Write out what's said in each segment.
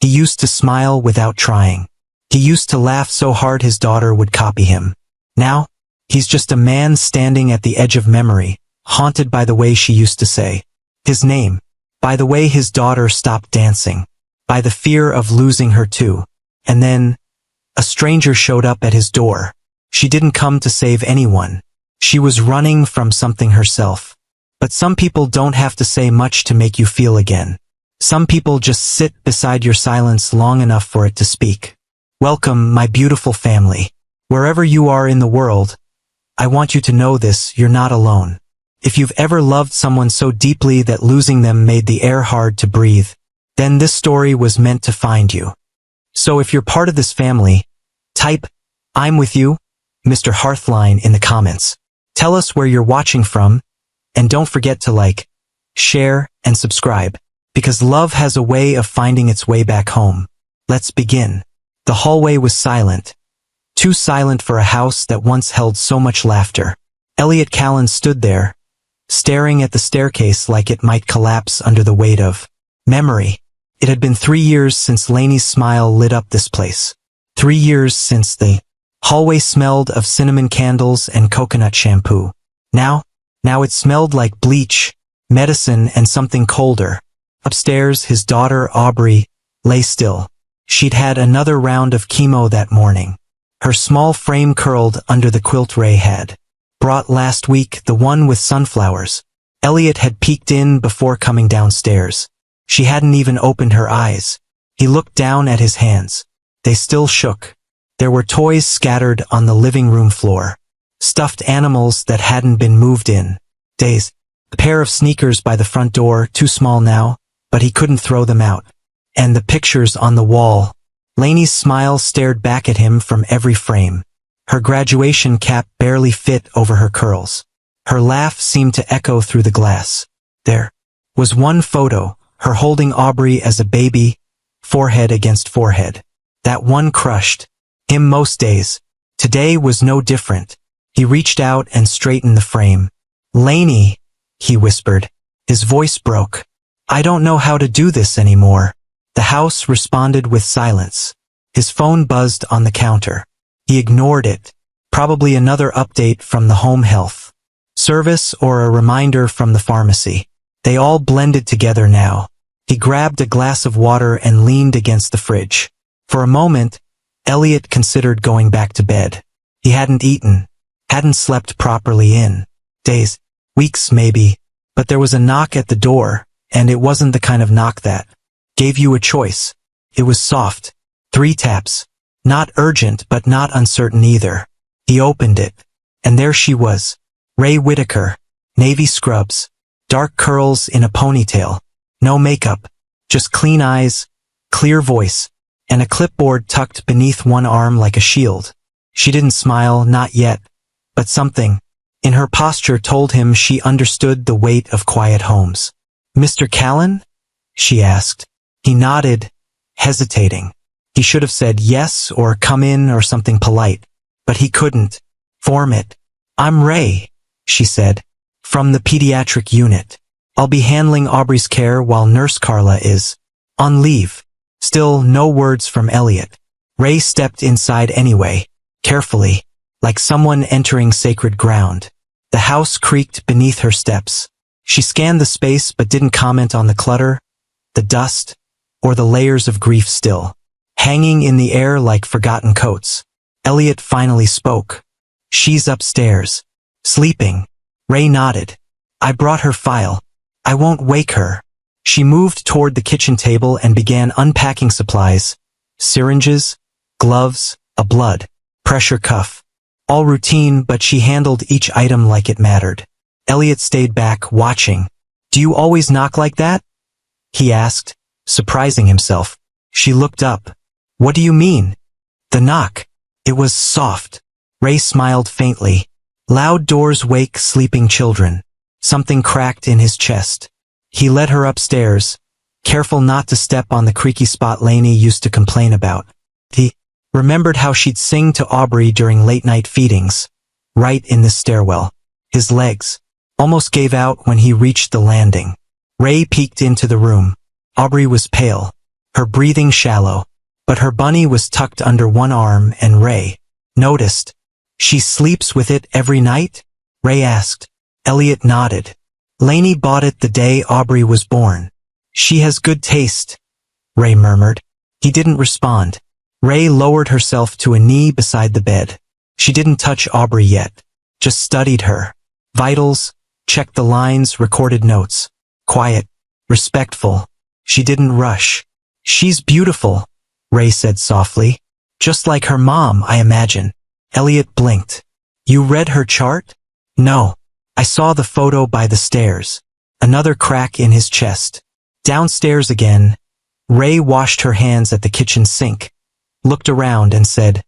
He used to smile without trying. He used to laugh so hard his daughter would copy him. Now, he's just a man standing at the edge of memory, haunted by the way she used to say his name, by the way his daughter stopped dancing, by the fear of losing her too. And then, a stranger showed up at his door. She didn't come to save anyone. She was running from something herself. But some people don't have to say much to make you feel again. Some people just sit beside your silence long enough for it to speak. Welcome, my beautiful family. Wherever you are in the world, I want you to know this: you're not alone. If you've ever loved someone so deeply that losing them made the air hard to breathe, then this story was meant to find you. So if you're part of this family, type, "I'm with you, Mr. Hearthline" in the comments. Tell us where you're watching from, and don't forget to like, share, and subscribe, because love has a way of finding its way back home. Let's begin. The hallway was silent. Too silent for a house that once held so much laughter. Elliot Callan stood there, staring at the staircase like it might collapse under the weight of memory. It had been 3 years since Lainey's smile lit up this place. 3 years since the hallway smelled of cinnamon candles and coconut shampoo. Now it smelled like bleach, medicine, and something colder. Upstairs, his daughter, Aubrey, lay still. She'd had another round of chemo that morning. Her small frame curled under the quilt Ray had brought last week, the one with sunflowers. Elliot had peeked in before coming downstairs. She hadn't even opened her eyes. He looked down at his hands. They still shook. There were toys scattered on the living room floor. Stuffed animals that hadn't been moved in days. A pair of sneakers by the front door, too small now, but he couldn't throw them out. And the pictures on the wall. Lainey's smile stared back at him from every frame. Her graduation cap barely fit over her curls. Her laugh seemed to echo through the glass. There was one photo, her holding Aubrey as a baby, forehead against forehead. That one crushed him most days. Today was no different. He reached out and straightened the frame. "Lainey," he whispered. His voice broke. "I don't know how to do this anymore." The house responded with silence. His phone buzzed on the counter. He ignored it. Probably another update from the home health service or a reminder from the pharmacy. They all blended together now. He grabbed a glass of water and leaned against the fridge. For a moment, Elliot considered going back to bed. He hadn't eaten, hadn't slept properly in days, weeks maybe, but there was a knock at the door, and it wasn't the kind of knock that gave you a choice. It was soft. 3 taps. Not urgent but not uncertain either. He opened it, and there she was. Ray Whitaker, navy scrubs, dark curls in a ponytail, no makeup, just clean eyes, clear voice, and a clipboard tucked beneath one arm like a shield. She didn't smile, not yet, but something in her posture told him she understood the weight of quiet homes. "Mr. Callan?" she asked. He nodded, hesitating. He should have said yes or come in or something polite, but he couldn't form it. "I'm Ray," she said, "from the pediatric unit. I'll be handling Aubrey's care while Nurse Carla is on leave." Still no words from Elliot. Ray stepped inside anyway, carefully, like someone entering sacred ground. The house creaked beneath her steps. She scanned the space but didn't comment on the clutter, the dust, or the layers of grief still hanging in the air like forgotten coats. Elliot finally spoke. "She's upstairs. Sleeping." Ray nodded. "I brought her file. I won't wake her." She moved toward the kitchen table and began unpacking supplies. Syringes, gloves, a blood pressure cuff. All routine, but she handled each item like it mattered. Elliot stayed back, watching. "Do you always knock like that?" he asked, surprising himself. She looked up. "What do you mean?" "The knock. It was soft." Ray smiled faintly. Loud doors wake sleeping children. Something cracked in his chest. He led her upstairs, careful not to step on the creaky spot Lainey used to complain about. He remembered how she'd sing to Aubrey during late-night feedings, right in this stairwell. His legs almost gave out when he reached the landing. Ray peeked into the room. Aubrey was pale. her breathing shallow. But her bunny was tucked under one arm and Ray noticed. She sleeps with it every night? Ray asked. Elliot nodded. Lainey bought it the day Aubrey was born. She has good taste, Ray murmured. He didn't respond. Ray lowered herself to a knee beside the bed. She didn't touch Aubrey yet, just studied her. Vitals, checked the lines, recorded notes. Quiet, respectful. She didn't rush. She's beautiful, Ray said softly. Just like her mom, I imagine. Elliot blinked. You read her chart? No. I saw the photo by the stairs. Another crack in his chest. Downstairs again. Ray washed her hands at the kitchen sink, looked around and said,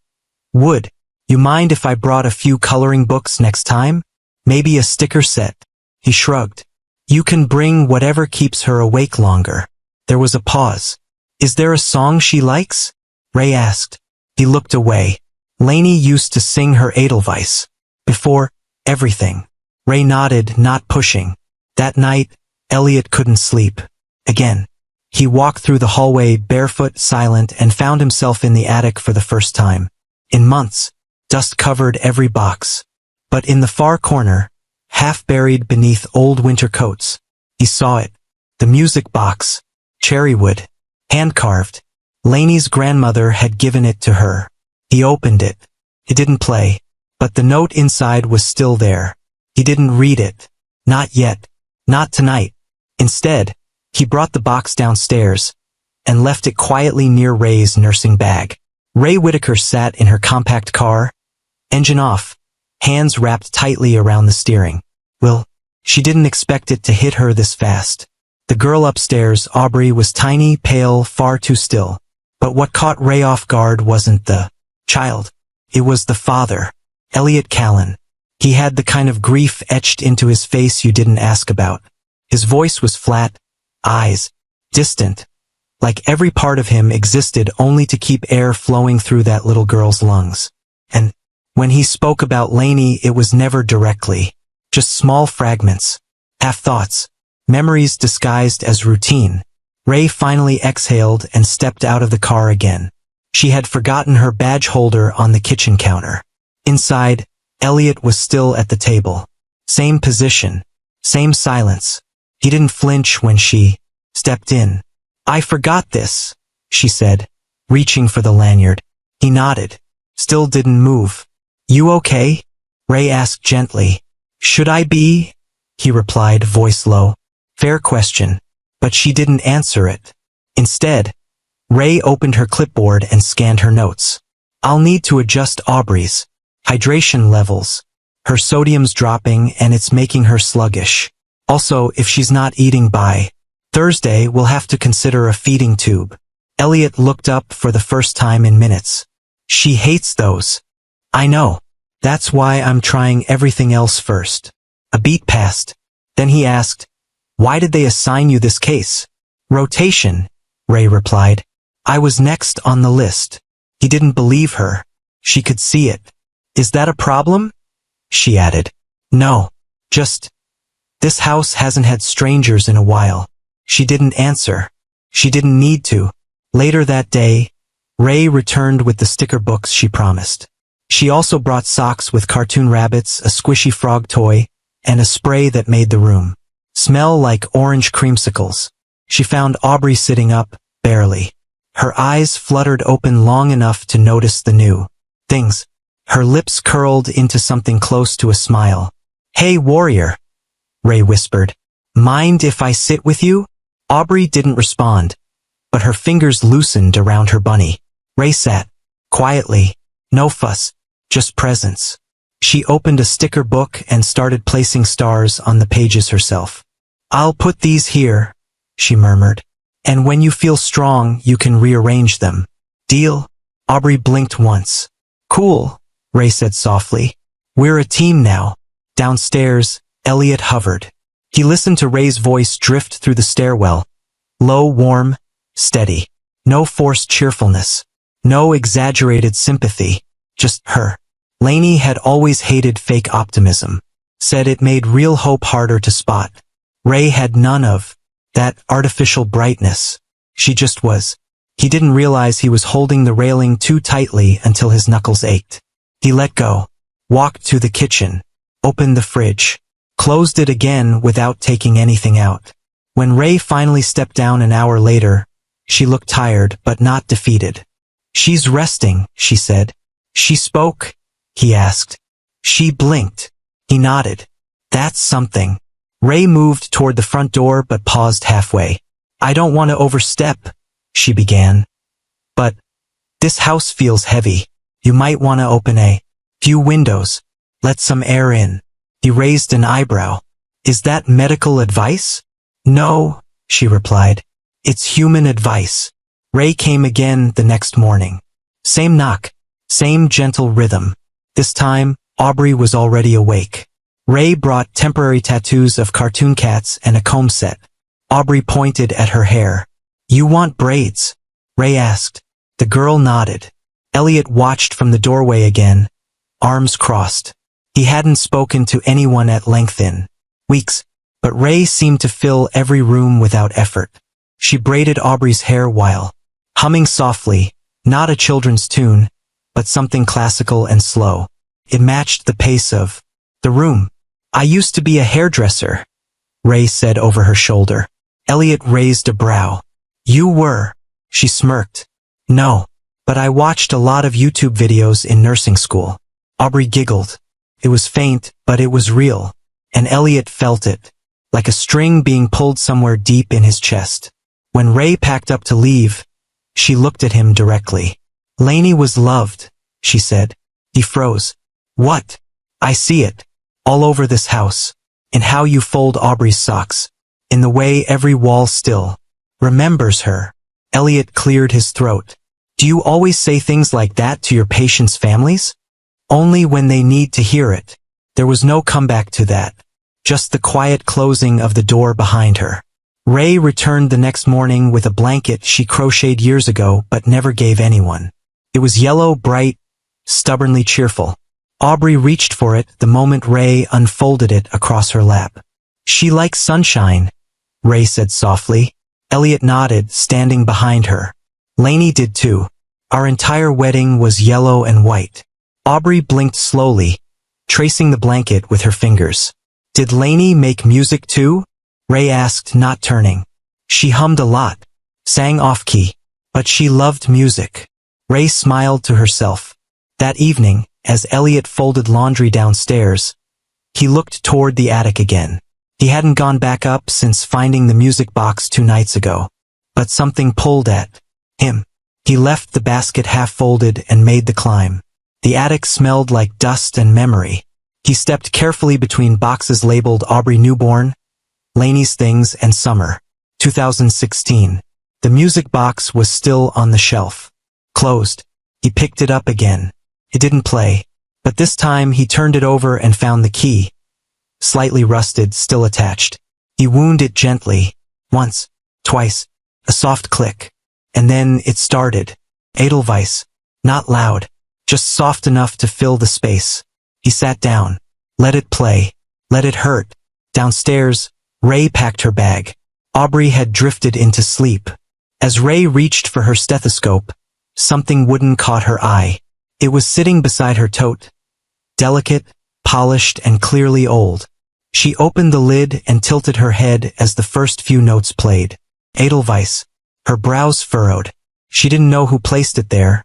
Would you mind if I brought a few coloring books next time? Maybe a sticker set? He shrugged. You can bring whatever keeps her awake longer. There was a pause. Is there a song she likes? Ray asked. He looked away. Lainey used to sing her Edelweiss. Before everything. Ray nodded, not pushing. That night, Elliot couldn't sleep. Again. He walked through the hallway barefoot, silent, and found himself in the attic for the first time. In months, dust covered every box. But in the far corner, half buried beneath old winter coats, he saw it. The music box. Cherrywood. Hand-carved. Lainey's grandmother had given it to her. He opened it. It didn't play. But the note inside was still there. He didn't read it. Not yet. Not tonight. Instead, he brought the box downstairs and left it quietly near Ray's nursing bag. Ray Whitaker sat in her compact car, engine off, hands wrapped tightly around the steering wheel. She didn't expect it to hit her this fast. The girl upstairs, Aubrey, was tiny, pale, far too still. But what caught Ray off guard wasn't the child. It was the father, Elliot Callan. He had the kind of grief etched into his face you didn't ask about. His voice was flat, eyes distant, like every part of him existed only to keep air flowing through that little girl's lungs. And when he spoke about Lainey, it was never directly, just small fragments, half-thoughts, memories disguised as routine. Ray finally exhaled and stepped out of the car again. She had forgotten her badge holder on the kitchen counter. Inside, Elliot was still at the table. Same position, same silence. He didn't flinch when she stepped in. I forgot this, she said, reaching for the lanyard. He nodded, still didn't move. You okay? Ray asked gently. Should I be? He replied, voice low. Fair question, but she didn't answer it. Instead, Ray opened her clipboard and scanned her notes. I'll need to adjust Aubrey's hydration levels. Her sodium's dropping and it's making her sluggish. Also, if she's not eating by Thursday, we'll have to consider a feeding tube. Elliot looked up for the first time in minutes. She hates those. I know. That's why I'm trying everything else first. A beat passed. Then he asked, why did they assign you this case? Rotation, Ray replied. I was next on the list. He didn't believe her. She could see it. Is that a problem? She added. No. Just, this house hasn't had strangers in a while. She didn't answer. She didn't need to. Later that day, Ray returned with the sticker books she promised. She also brought socks with cartoon rabbits, a squishy frog toy, and a spray that made the room smell like orange creamsicles. She found Aubrey sitting up, barely. Her eyes fluttered open long enough to notice the new things. Her lips curled into something close to a smile. Hey, warrior, Ray whispered. Mind if I sit with you? Aubrey didn't respond, but her fingers loosened around her bunny. Ray sat, quietly, no fuss, just presence. She opened a sticker book and started placing stars on the pages herself. I'll put these here, she murmured. And when you feel strong, you can rearrange them. Deal? Aubrey blinked once. Cool, Ray said softly. We're a team now. Downstairs, Elliot hovered. He listened to Ray's voice drift through the stairwell. Low, warm, steady. No forced cheerfulness. No exaggerated sympathy. Just her. Lainey had always hated fake optimism. Said it made real hope harder to spot. Ray had none of that artificial brightness. She just was. He didn't realize he was holding the railing too tightly until his knuckles ached. He let go, walked to the kitchen, opened the fridge, closed it again without taking anything out. When Ray finally stepped down an hour later, she looked tired but not defeated. "She's resting," she said. "She spoke?" he asked. "She blinked." He nodded. "That's something." Ray moved toward the front door but paused halfway. "I don't want to overstep," she began. "But this house feels heavy. You might want to open a few windows. Let some air in." He raised an eyebrow. "Is that medical advice?" "No," she replied. "It's human advice." Ray came again the next morning. Same knock, same gentle rhythm. This time, Aubrey was already awake. Ray brought temporary tattoos of cartoon cats and a comb set. Aubrey pointed at her hair. "You want braids?" Ray asked. The girl nodded. Elliot watched from the doorway again, arms crossed. He hadn't spoken to anyone at length in weeks, but Ray seemed to fill every room without effort. She braided Aubrey's hair while humming softly, not a children's tune, but something classical and slow. It matched the pace of the room. "I used to be a hairdresser," Ray said over her shoulder. Elliot raised a brow. "You were?" She smirked. "No, but I watched a lot of YouTube videos in nursing school." Aubrey giggled. It was faint, but it was real, and Elliot felt it, like a string being pulled somewhere deep in his chest. When Ray packed up to leave, she looked at him directly. "Lainey was loved," she said. He froze. "What?" "I see it. All over this house. In how you fold Aubrey's socks. In the way every wall still remembers her." Elliot cleared his throat. "Do you always say things like that to your patients' families?" "Only when they need to hear it." There was no comeback to that. Just the quiet closing of the door behind her. Ray returned the next morning with a blanket she crocheted years ago but never gave anyone. It was yellow, bright, stubbornly cheerful. Aubrey reached for it the moment Ray unfolded it across her lap. "She likes sunshine," Ray said softly. Elliot nodded, standing behind her. Lainey did too. Our entire wedding was yellow and white. Aubrey blinked slowly, tracing the blanket with her fingers. "Did Lainey make music too?" Ray asked, not turning. "She hummed a lot, sang off-key, but she loved music." Ray smiled to herself. That evening, as Elliot folded laundry downstairs, he looked toward the attic again. He hadn't gone back up since finding the music box 2 nights ago. But something pulled at him. He left the basket half-folded and made the climb. The attic smelled like dust and memory. He stepped carefully between boxes labeled Aubrey Newborn, Lainey's Things, and Summer, 2016. The music box was still on the shelf. Closed. He picked it up again. It didn't play, but this time he turned it over and found the key, slightly rusted, still attached. He wound it gently, once, twice, a soft click, and then it started. Edelweiss, not loud, just soft enough to fill the space. He sat down, let it play, let it hurt. Downstairs, Ray packed her bag. Aubrey had drifted into sleep. As Ray reached for her stethoscope, something wooden caught her eye. It was sitting beside her tote, delicate, polished, and clearly old. She opened the lid and tilted her head as the first few notes played. Edelweiss. Her brows furrowed. She didn't know who placed it there,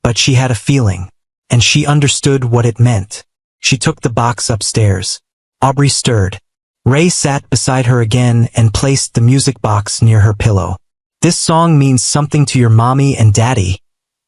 but she had a feeling, and she understood what it meant. She took the box upstairs. Aubrey stirred. Ray sat beside her again and placed the music box near her pillow. "This song means something to your mommy and daddy,"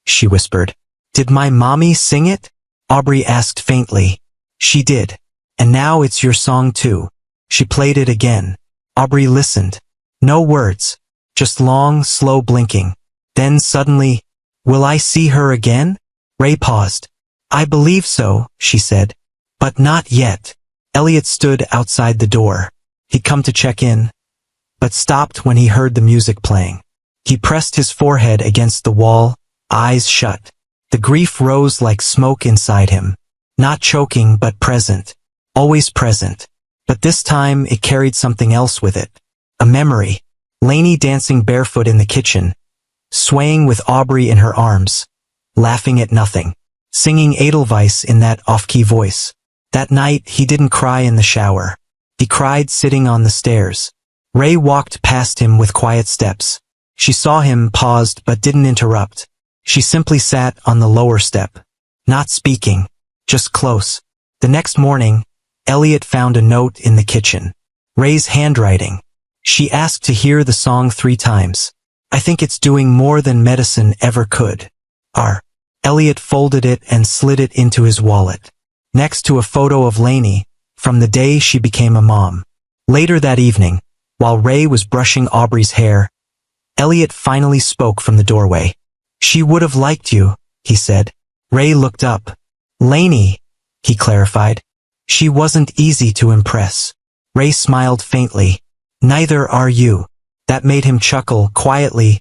she whispered. "Did my mommy sing it?" Aubrey asked faintly. "She did. And now it's your song too." She played it again. Aubrey listened. No words, just long, slow blinking. Then suddenly, "Will I see her again?" Ray paused. "I believe so," she said. "But not yet." Elliot stood outside the door. He'd come to check in, but stopped when he heard the music playing. He pressed his forehead against the wall, eyes shut. The grief rose like smoke inside him. Not choking, but present. Always present. But this time it carried something else with it. A memory. Lainey dancing barefoot in the kitchen. swaying with Aubrey in her arms, laughing at nothing, singing Edelweiss in that off-key voice. That night, he didn't cry in the shower. He cried sitting on the stairs. Ray walked past him with quiet steps. She saw him, paused, but didn't interrupt. She simply sat on the lower step, not speaking, just close. The next morning, Elliot found a note in the kitchen. Ray's handwriting. She asked to hear the song 3 times. I think it's doing more than medicine ever could. Elliot folded it and slid it into his wallet, next to a photo of Lainey, from the day she became a mom. Later that evening, while Ray was brushing Aubrey's hair, Elliot finally spoke from the doorway. She would have liked you, he said. Ray looked up. Lainey, he clarified. She wasn't easy to impress. Ray smiled faintly. Neither are you. That made him chuckle quietly,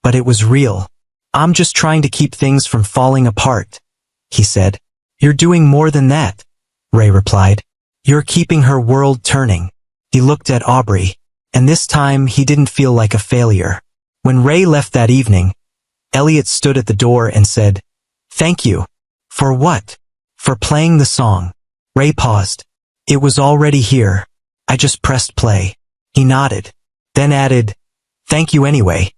but it was real. I'm just trying to keep things from falling apart, he said. You're doing more than that, Ray replied. You're keeping her world turning. He looked at Aubrey, and this time he didn't feel like a failure. When Ray left that evening, Elliot stood at the door and said, Thank you. For what? For playing the song. Ray paused. It was already here. I just pressed play. He nodded, then added, Thank you anyway.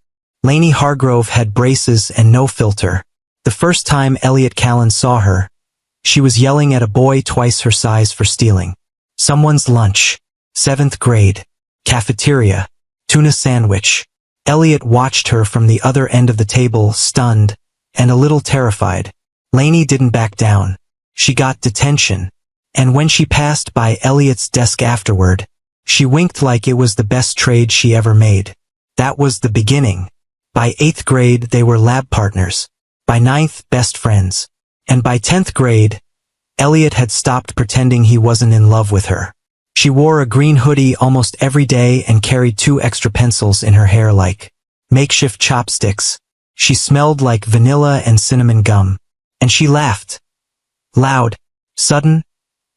Lainey Hargrove had braces and no filter. The first time Elliot Callan saw her, she was yelling at a boy twice her size for stealing someone's lunch. 7th grade. Cafeteria. Tuna sandwich. Elliot watched her from the other end of the table, stunned and a little terrified. Lainey didn't back down. She got detention. And when she passed by Elliot's desk afterward, she winked like it was the best trade she ever made. That was the beginning. By 8th grade, they were lab partners. By 9th, best friends. And by 10th grade, Elliot had stopped pretending he wasn't in love with her. She wore a green hoodie almost every day and carried 2 extra pencils in her hair like makeshift chopsticks. She smelled like vanilla and cinnamon gum. And she laughed. Loud, sudden,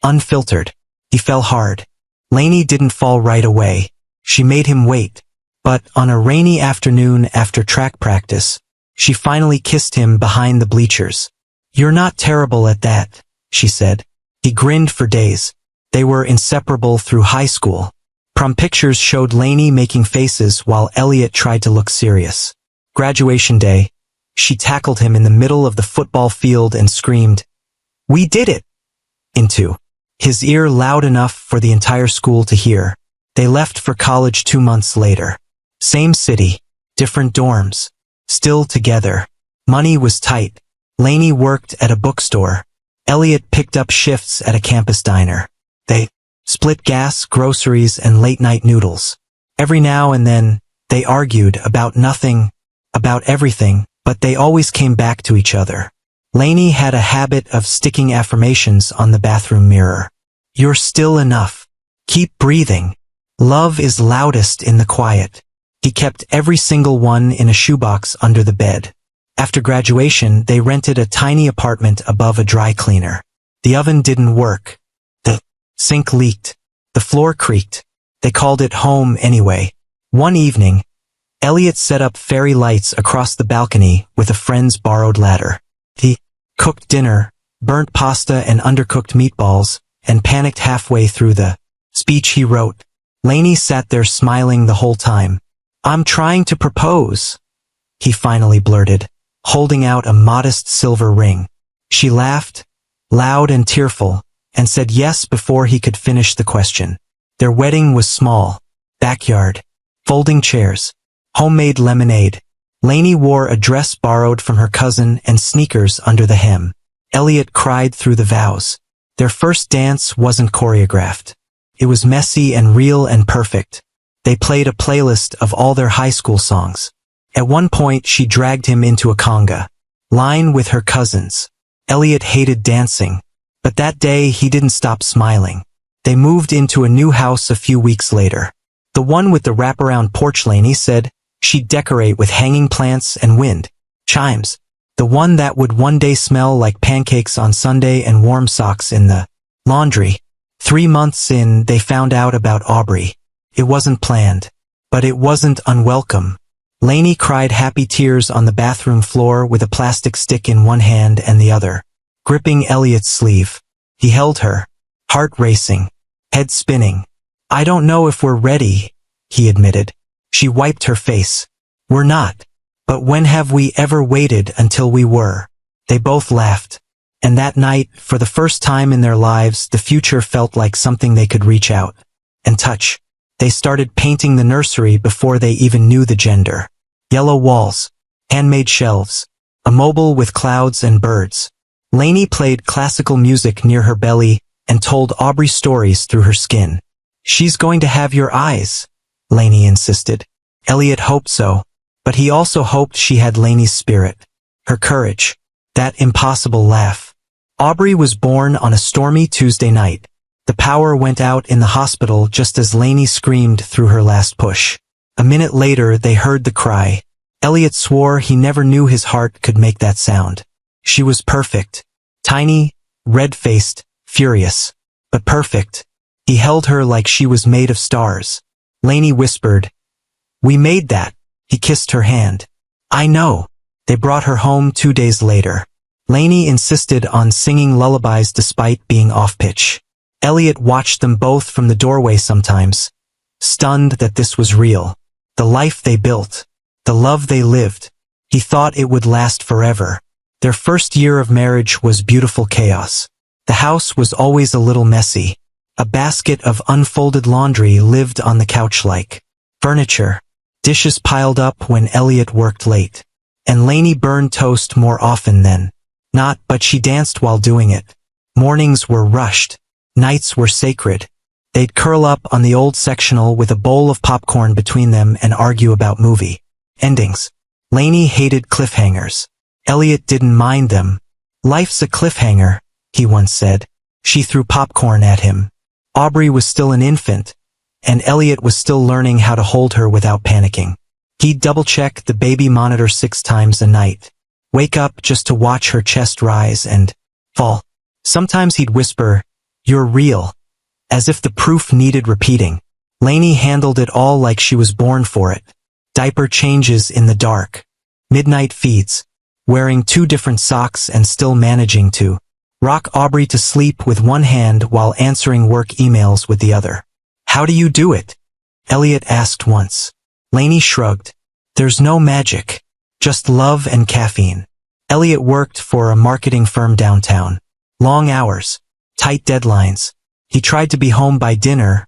unfiltered. He fell hard. Lainey didn't fall right away. She made him wait. But on a rainy afternoon after track practice, she finally kissed him behind the bleachers. You're not terrible at that, she said. He grinned for days. They were inseparable through high school. Prom pictures showed Lainey making faces while Elliot tried to look serious. Graduation day, she tackled him in the middle of the football field and screamed, We did it! Into his ear loud enough for the entire school to hear. They left for college 2 months later. Same city, different dorms, still together. Money was tight. Lainey worked at a bookstore. Elliot picked up shifts at a campus diner. They split gas, groceries, and late-night noodles. Every now and then, they argued about nothing, about everything, but they always came back to each other. Lainey had a habit of sticking affirmations on the bathroom mirror. You're still enough. Keep breathing. Love is loudest in the quiet. He kept every single one in a shoebox under the bed. After graduation, they rented a tiny apartment above a dry cleaner. The oven didn't work. The sink leaked. The floor creaked. They called it home anyway. One evening, Elliot set up fairy lights across the balcony with a friend's borrowed ladder. He cooked dinner, burnt pasta and undercooked meatballs, and panicked halfway through the speech he wrote. Lainey sat there smiling the whole time. I'm trying to propose, he finally blurted, holding out a modest silver ring. She laughed, loud and tearful, and said yes before he could finish the question. Their wedding was small. Backyard. Folding chairs. Homemade lemonade. Lainey wore a dress borrowed from her cousin and sneakers under the hem. Elliot cried through the vows. Their first dance wasn't choreographed. It was messy and real and perfect. They played a playlist of all their high school songs. At one point, she dragged him into a conga line with her cousins. Elliot hated dancing, but that day he didn't stop smiling. They moved into a new house a few weeks later. The one with the wraparound porch, Lainey said she'd decorate with hanging plants and wind chimes. The one that would one day smell like pancakes on Sunday and warm socks in the laundry. 3 months in, they found out about Aubrey. It wasn't planned, but it wasn't unwelcome. Lainey cried happy tears on the bathroom floor with a plastic stick in one hand and the other, gripping Elliot's sleeve. He held her, heart racing, head spinning. "I don't know if we're ready," he admitted. She wiped her face. "We're not. But when have we ever waited until we were?" They both laughed. And that night, for the first time in their lives, the future felt like something they could reach out and touch. They started painting the nursery before they even knew the gender. Yellow walls, handmade shelves, a mobile with clouds and birds. Lainey played classical music near her belly and told Aubrey stories through her skin. "She's going to have your eyes," Lainey insisted. Elliot hoped so, but he also hoped she had Lainey's spirit, her courage, that impossible laugh. Aubrey was born on a stormy Tuesday night. The power went out in the hospital just as Lainey screamed through her last push. A minute later, they heard the cry. Elliot swore he never knew his heart could make that sound. She was perfect. Tiny, red-faced, furious. But perfect. He held her like she was made of stars. Lainey whispered, "We made that." He kissed her hand. "I know." They brought her home 2 days later. Lainey insisted on singing lullabies despite being off-pitch. Elliot watched them both from the doorway sometimes, stunned that this was real. The life they built, the love they lived. He thought it would last forever. Their first year of marriage was beautiful chaos. The house was always a little messy. A basket of unfolded laundry lived on the couch like furniture. Dishes piled up when Elliot worked late. And Lainey burned toast more often than not, but she danced while doing it. Mornings were rushed. Nights were sacred. They'd curl up on the old sectional with a bowl of popcorn between them and argue about movie endings. Lainey hated cliffhangers. Elliot didn't mind them. "Life's a cliffhanger," he once said. She threw popcorn at him. Aubrey was still an infant, and Elliot was still learning how to hold her without panicking. He'd double-check the baby monitor 6 times a night. Wake up just to watch her chest rise and fall. Sometimes he'd whisper, "You're real," as if the proof needed repeating. Lainey handled it all like she was born for it. Diaper changes in the dark. Midnight feeds. Wearing 2 different socks and still managing to rock Aubrey to sleep with one hand while answering work emails with the other. "How do you do it?" Elliot asked once. Lainey shrugged. "There's no magic. Just love and caffeine." Elliot worked for a marketing firm downtown. Long hours. Tight deadlines. He tried to be home by dinner,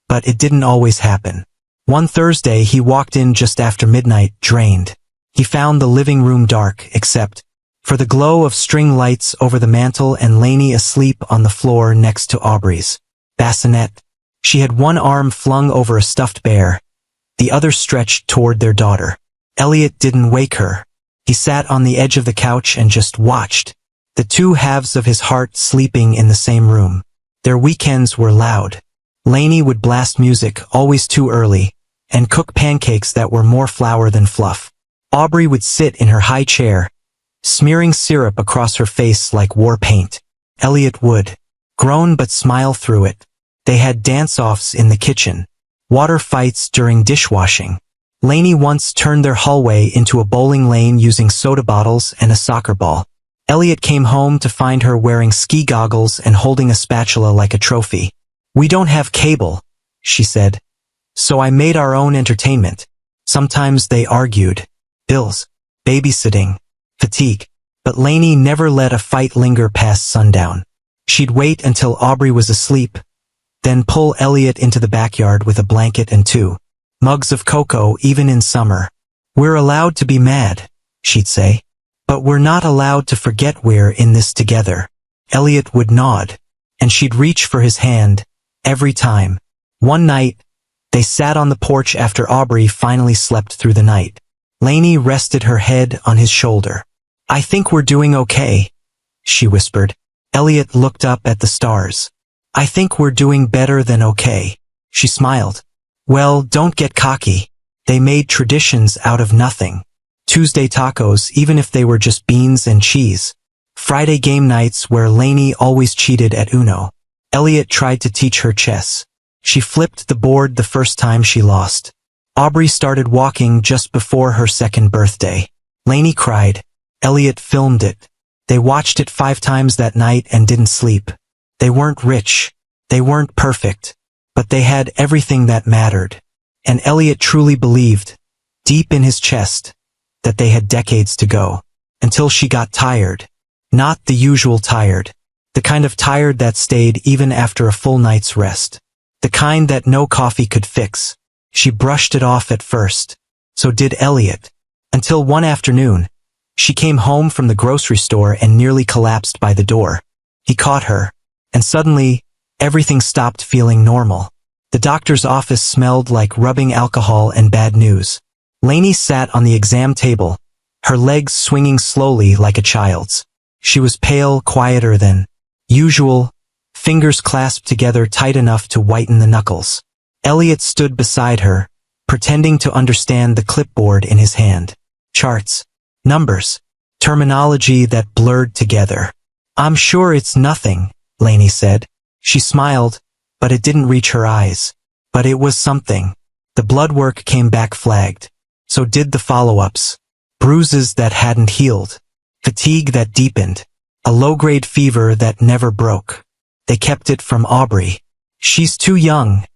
but it didn't always happen. One Thursday he walked in just after midnight, drained. He found the living room dark, except for the glow of string lights over the mantel and Lainey asleep on the floor next to Aubrey's bassinet. She had one arm flung over a stuffed bear, the other stretched toward their daughter. Elliot didn't wake her. He sat on the edge of the couch and just watched, the 2 halves of his heart sleeping in the same room. Their weekends were loud. Lainey would blast music, always too early, and cook pancakes that were more flour than fluff. Aubrey would sit in her high chair, smearing syrup across her face like war paint. Elliot would groan but smile through it. They had dance-offs in the kitchen, water fights during dishwashing. Lainey once turned their hallway into a bowling lane using soda bottles and a soccer ball. Elliot came home to find her wearing ski goggles and holding a spatula like a trophy. "We don't have cable," she said. "So I made our own entertainment." Sometimes they argued. Bills, babysitting, fatigue. But Lainey never let a fight linger past sundown. She'd wait until Aubrey was asleep, then pull Elliot into the backyard with a blanket and 2 mugs of cocoa even in summer. "We're allowed to be mad," she'd say. "But we're not allowed to forget we're in this together." Elliot would nod, and she'd reach for his hand, every time. One night, they sat on the porch after Aubrey finally slept through the night. Lainey rested her head on his shoulder. "I think we're doing okay," she whispered. Elliot looked up at the stars. "I think we're doing better than okay." She smiled. "Well, don't get cocky. They made traditions out of nothing. Tuesday tacos, even if they were just beans and cheese. Friday game nights where Lainey always cheated at Uno. Elliot tried to teach her chess. She flipped the board the first time she lost. Aubrey started walking just before her second birthday. Lainey cried. Elliot filmed it. They watched it 5 times that night and didn't sleep. They weren't rich. They weren't perfect. But they had everything that mattered. And Elliot truly believed, deep in his chest, that they had decades to go. Until she got tired. Not the usual tired. The kind of tired that stayed even after a full night's rest. The kind that no coffee could fix. She brushed it off at first. So did Elliot. Until one afternoon, she came home from the grocery store and nearly collapsed by the door. He caught her. And suddenly, everything stopped feeling normal. The doctor's office smelled like rubbing alcohol and bad news. Lainey sat on the exam table, her legs swinging slowly like a child's. She was pale, quieter than usual, fingers clasped together tight enough to whiten the knuckles. Elliot stood beside her, pretending to understand the clipboard in his hand. Charts, numbers, terminology that blurred together. "I'm sure it's nothing," Lainey said. She smiled, but it didn't reach her eyes. But it was something. The blood work came back flagged. So did the follow-ups. Bruises that hadn't healed. Fatigue that deepened. A low-grade fever that never broke. They kept it from Aubrey. "She's too young,"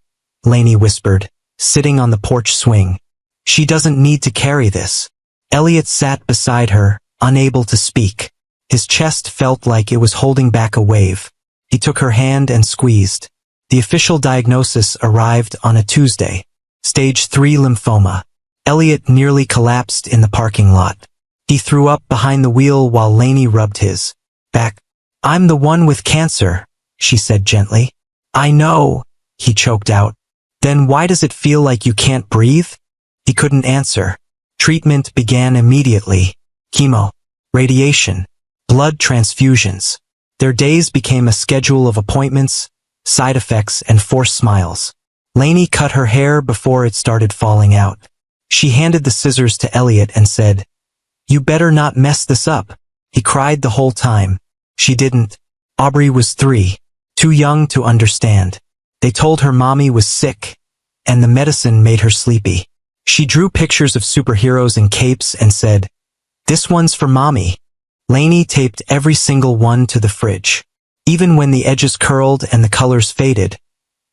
Lainey whispered, sitting on the porch swing. "She doesn't need to carry this." Elliot sat beside her, unable to speak. His chest felt like it was holding back a wave. He took her hand and squeezed. The official diagnosis arrived on a Tuesday. Stage 3 lymphoma. Elliot nearly collapsed in the parking lot. He threw up behind the wheel while Lainey rubbed his back. "I'm the one with cancer," she said gently. "I know," he choked out. "Then why does it feel like you can't breathe?" He couldn't answer. Treatment began immediately. Chemo, radiation, blood transfusions. Their days became a schedule of appointments, side effects, and forced smiles. Lainey cut her hair before it started falling out. She handed the scissors to Elliot and said, "You better not mess this up." He cried the whole time. She didn't. Aubrey was 3, too young to understand. They told her mommy was sick, and the medicine made her sleepy. She drew pictures of superheroes in capes and said, "This one's for mommy." Lainey taped every single one to the fridge. Even when the edges curled and the colors faded,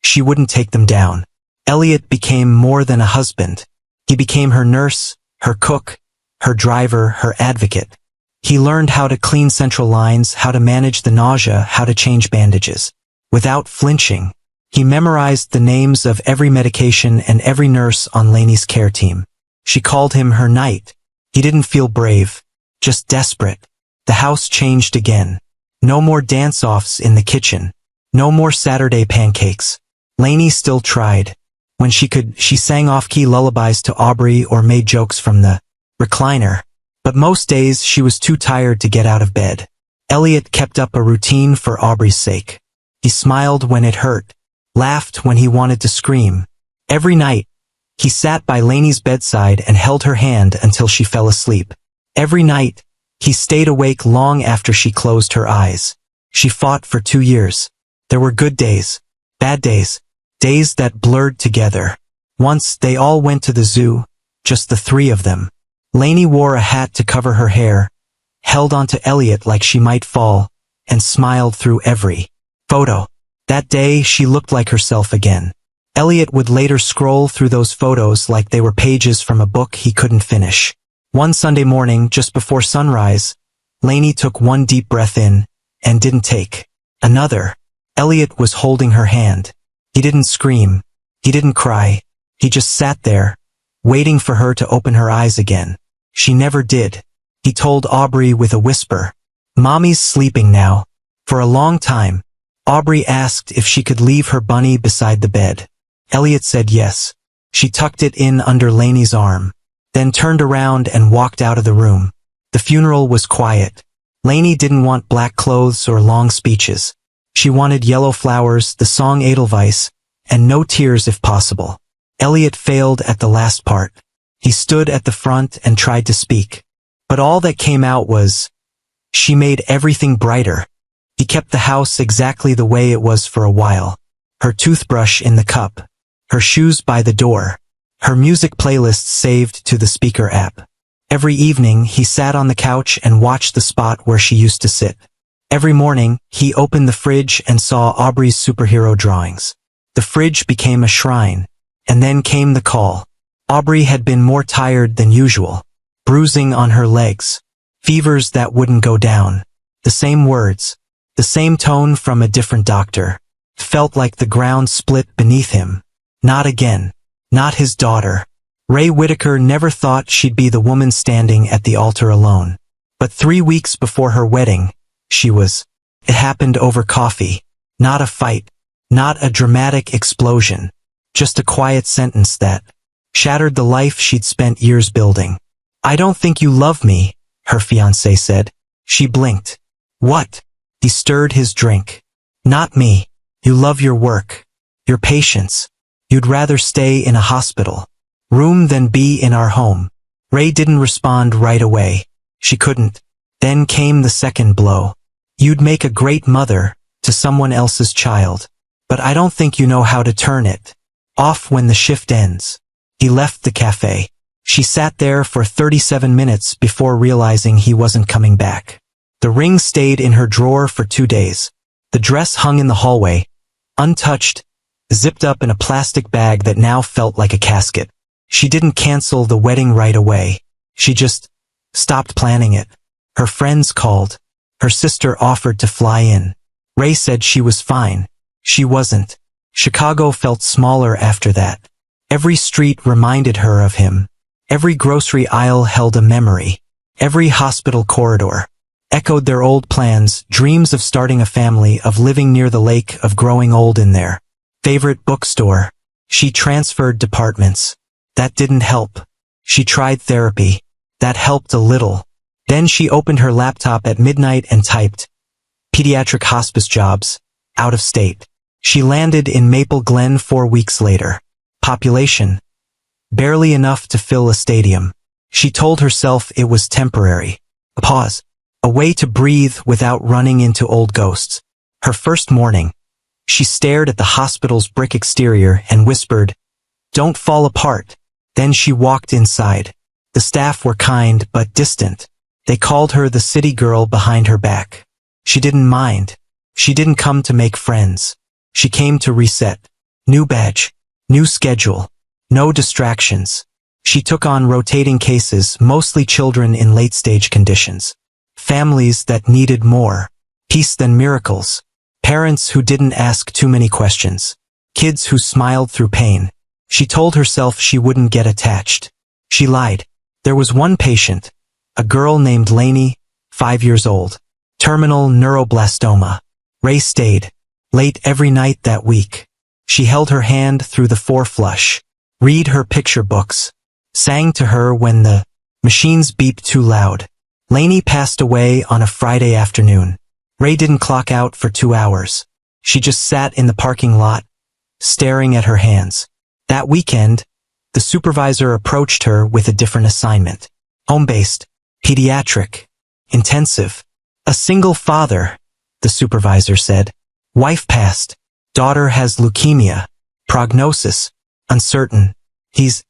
she wouldn't take them down. Elliot became more than a husband. He became her nurse, her cook, her driver, her advocate. He learned how to clean central lines, how to manage the nausea, how to change bandages. Without flinching, he memorized the names of every medication and every nurse on Lainey's care team. She called him her knight. He didn't feel brave, just desperate. The house changed again. No more dance-offs in the kitchen. No more Saturday pancakes. Lainey still tried. When she could, she sang off-key lullabies to Aubrey or made jokes from the recliner. But most days she was too tired to get out of bed. Elliot kept up a routine for Aubrey's sake. He smiled when it hurt, laughed when he wanted to scream. Every night, he sat by Lainey's bedside and held her hand until she fell asleep. Every night, he stayed awake long after she closed her eyes. She fought for 2 years. There were good days, bad days, days that blurred together. Once they all went to the zoo, just the 3 of them. Lainey wore a hat to cover her hair, held onto Elliot like she might fall, and smiled through every photo. That day she looked like herself again. Elliot would later scroll through those photos like they were pages from a book he couldn't finish. One Sunday morning, just before sunrise, Lainey took one deep breath in, and didn't take another. Elliot was holding her hand. He didn't scream. He didn't cry. He just sat there, waiting for her to open her eyes again. She never did. He told Aubrey with a whisper, "Mommy's sleeping now." For a long time, Aubrey asked if she could leave her bunny beside the bed. Elliot said yes. She tucked it in under Lainey's arm, then turned around and walked out of the room. The funeral was quiet. Lainey didn't want black clothes or long speeches. She wanted yellow flowers, the song Edelweiss, and no tears if possible. Elliot failed at the last part. He stood at the front and tried to speak. But all that came out was, "She made everything brighter." He kept the house exactly the way it was for a while. Her toothbrush in the cup. Her shoes by the door. her music playlists saved to the speaker app. Every evening, he sat on the couch and watched the spot where she used to sit. Every morning, he opened the fridge and saw Aubrey's superhero drawings. The fridge became a shrine. And then came the call. Aubrey had been more tired than usual. Bruising on her legs. Fevers that wouldn't go down. The same words. The same tone from a different doctor. Felt like the ground split beneath him. Not again. Not his daughter. Ray Whittaker never thought she'd be the woman standing at the altar alone. But 3 weeks before her wedding, she was. It happened over coffee. Not a fight. Not a dramatic explosion. Just a quiet sentence that shattered the life she'd spent years building. "I don't think you love me," her fiancé said. She blinked. "What?" He stirred his drink. "Not me. You love your work. Your patience. You'd rather stay in a hospital room than be in our home." Ray didn't respond right away. She couldn't. Then came the second blow. "You'd make a great mother to someone else's child. But I don't think you know how to turn it off when the shift ends." He left the cafe. She sat there for 37 minutes before realizing he wasn't coming back. The ring stayed in her drawer for 2 days. The dress hung in the hallway, untouched, zipped up in a plastic bag that now felt like a casket. She didn't cancel the wedding right away. She just stopped planning it. Her friends called. Her sister offered to fly in. Ray said she was fine. She wasn't. Chicago felt smaller after that. Every street reminded her of him. Every grocery aisle held a memory. Every hospital corridor echoed their old plans, dreams of starting a family, of living near the lake, of growing old in their favorite bookstore. She transferred departments. That didn't help. She tried therapy. That helped a little. Then she opened her laptop at midnight and typed, "Pediatric hospice jobs, out of state." She landed in Maple Glen 4 weeks later. Population. Barely enough to fill a stadium. She told herself it was temporary. A pause. A way to breathe without running into old ghosts. Her first morning. She stared at the hospital's brick exterior and whispered, "Don't fall apart." Then she walked inside. The staff were kind but distant. They called her the city girl behind her back. She didn't mind. She didn't come to make friends. She came to reset. New badge. New schedule. No distractions. She took on rotating cases, mostly children in late-stage conditions. Families that needed more peace than miracles. Parents who didn't ask too many questions. Kids who smiled through pain. She told herself she wouldn't get attached. She lied. There was one patient, a girl named Lainey, 5 years old. Terminal neuroblastoma. Ray stayed. Late every night that week. She held her hand through the 4 flush. Read her picture books. Sang to her when the machines beeped too loud. Lainey passed away on a Friday afternoon. Ray didn't clock out for 2 hours. She just sat in the parking lot, staring at her hands. That weekend, the supervisor approached her with a different assignment. Home-based, pediatric, intensive. A single father, the supervisor said. Wife passed. Daughter has leukemia. Prognosis, uncertain. He's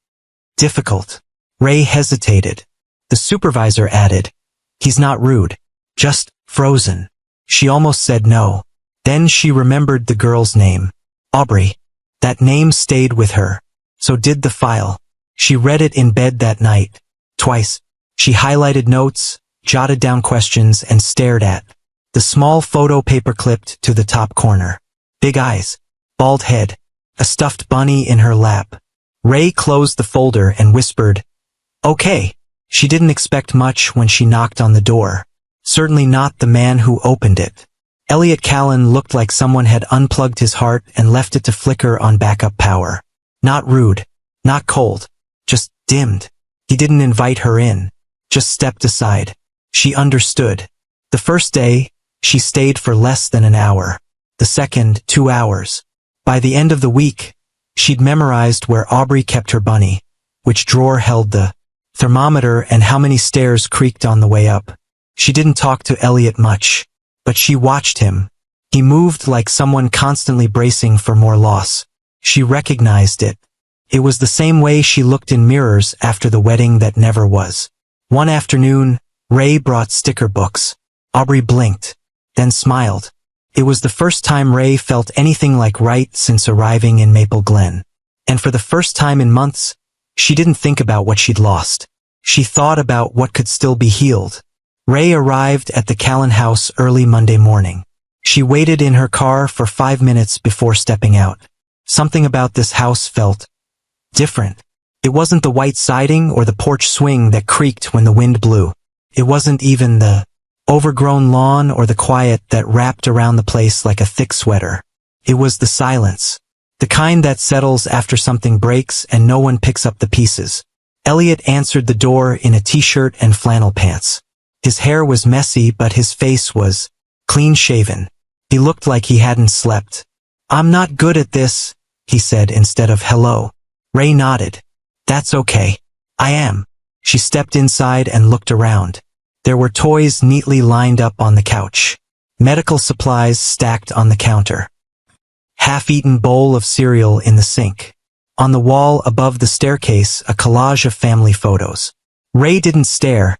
difficult. Ray hesitated. The supervisor added, "He's not rude, just frozen." She almost said no. Then she remembered the girl's name. Aubrey. That name stayed with her. So did the file. She read it in bed that night. Twice. She highlighted notes, jotted down questions, and stared at the small photo paper-clipped to the top corner. Big eyes. Bald head. A stuffed bunny in her lap. Ray closed the folder and whispered, "Okay." She didn't expect much when she knocked on the door. Certainly not the man who opened it. Elliot Callan looked like someone had unplugged his heart and left it to flicker on backup power. Not rude. Not cold. Just dimmed. He didn't invite her in. Just stepped aside. She understood. The first day, she stayed for less than an hour. The second, 2 hours. By the end of the week, she'd memorized where Aubrey kept her bunny, which drawer held the thermometer, and how many stairs creaked on the way up. She didn't talk to Elliot much, but she watched him. He moved like someone constantly bracing for more loss. She recognized it. It was the same way she looked in mirrors after the wedding that never was. One afternoon, Ray brought sticker books. Aubrey blinked, then smiled. It was the first time Ray felt anything like right since arriving in Maple Glen. And for the first time in months, she didn't think about what she'd lost. She thought about what could still be healed. Ray arrived at the Callan house early Monday morning. She waited in her car for 5 minutes before stepping out. Something about this house felt different. It wasn't the white siding or the porch swing that creaked when the wind blew. It wasn't even the overgrown lawn or the quiet that wrapped around the place like a thick sweater. It was the silence. The kind that settles after something breaks and no one picks up the pieces. Elliot answered the door in a t-shirt and flannel pants. His hair was messy, but his face was clean-shaven. He looked like he hadn't slept. "I'm not good at this," he said instead of hello. Ray nodded. "That's okay. I am." She stepped inside and looked around. There were toys neatly lined up on the couch. Medical supplies stacked on the counter. Half-eaten bowl of cereal in the sink. On the wall above the staircase, a collage of family photos. Ray didn't stare,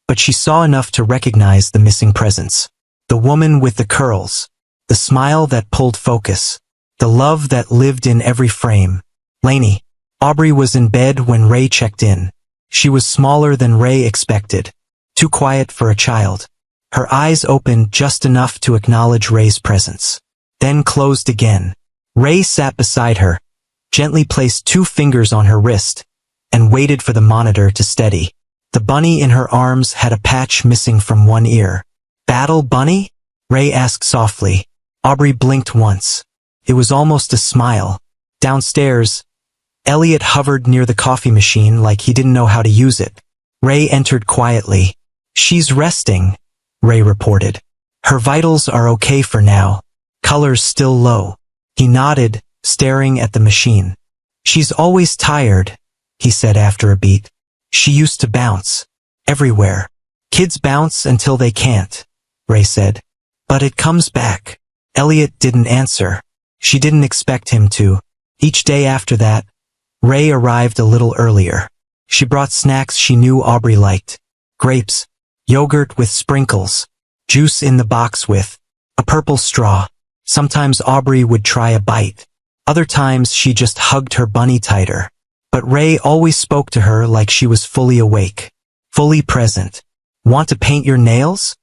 but she saw enough to recognize the missing presence. The woman with the curls. The smile that pulled focus. The love that lived in every frame. Lainey. Aubrey was in bed when Ray checked in. She was smaller than Ray expected. Too quiet for a child. Her eyes opened just enough to acknowledge Ray's presence. Then closed again. Ray sat beside her, gently placed 2 fingers on her wrist, and waited for the monitor to steady. The bunny in her arms had a patch missing from one ear. "Battle bunny?" Ray asked softly. Aubrey blinked once. It was almost a smile. Downstairs, Elliot hovered near the coffee machine like he didn't know how to use it. Ray entered quietly. "She's resting," Ray reported. "Her vitals are okay for now. Color's still low." He nodded, staring at the machine. "She's always tired," he said after a beat. "She used to bounce. Everywhere. Kids bounce until they can't," Ray said. "But it comes back." Elliot didn't answer. She didn't expect him to. Each day after that, Ray arrived a little earlier. She brought snacks she knew Aubrey liked. Grapes, yogurt with sprinkles, juice in the box with a purple straw. Sometimes Aubrey would try a bite. Other times she just hugged her bunny tighter. But Ray always spoke to her like she was fully awake, fully present. "Want to paint your nails?"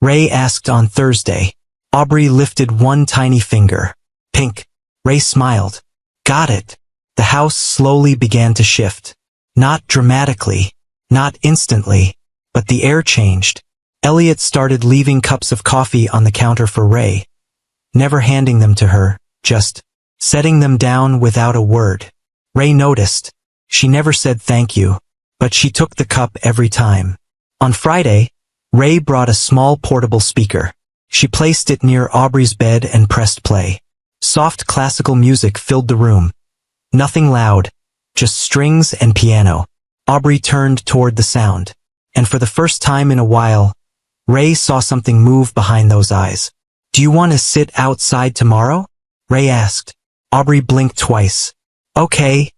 Ray asked on Thursday. Aubrey lifted one tiny finger. "Pink." Ray smiled. "Got it." The house slowly began to shift. Not dramatically, not instantly, but the air changed. Elliot started leaving cups of coffee on the counter for Ray, never handing them to her, just setting them down without a word. Ray noticed. She never said thank you, but she took the cup every time. On Friday, Ray brought a small portable speaker. She placed it near Aubrey's bed and pressed play. Soft classical music filled the room. Nothing loud, just strings and piano. Aubrey turned toward the sound, and for the first time in a while, Ray saw something move behind those eyes. "Do you want to sit outside tomorrow?" Ray asked. Aubrey blinked twice. "Okay,"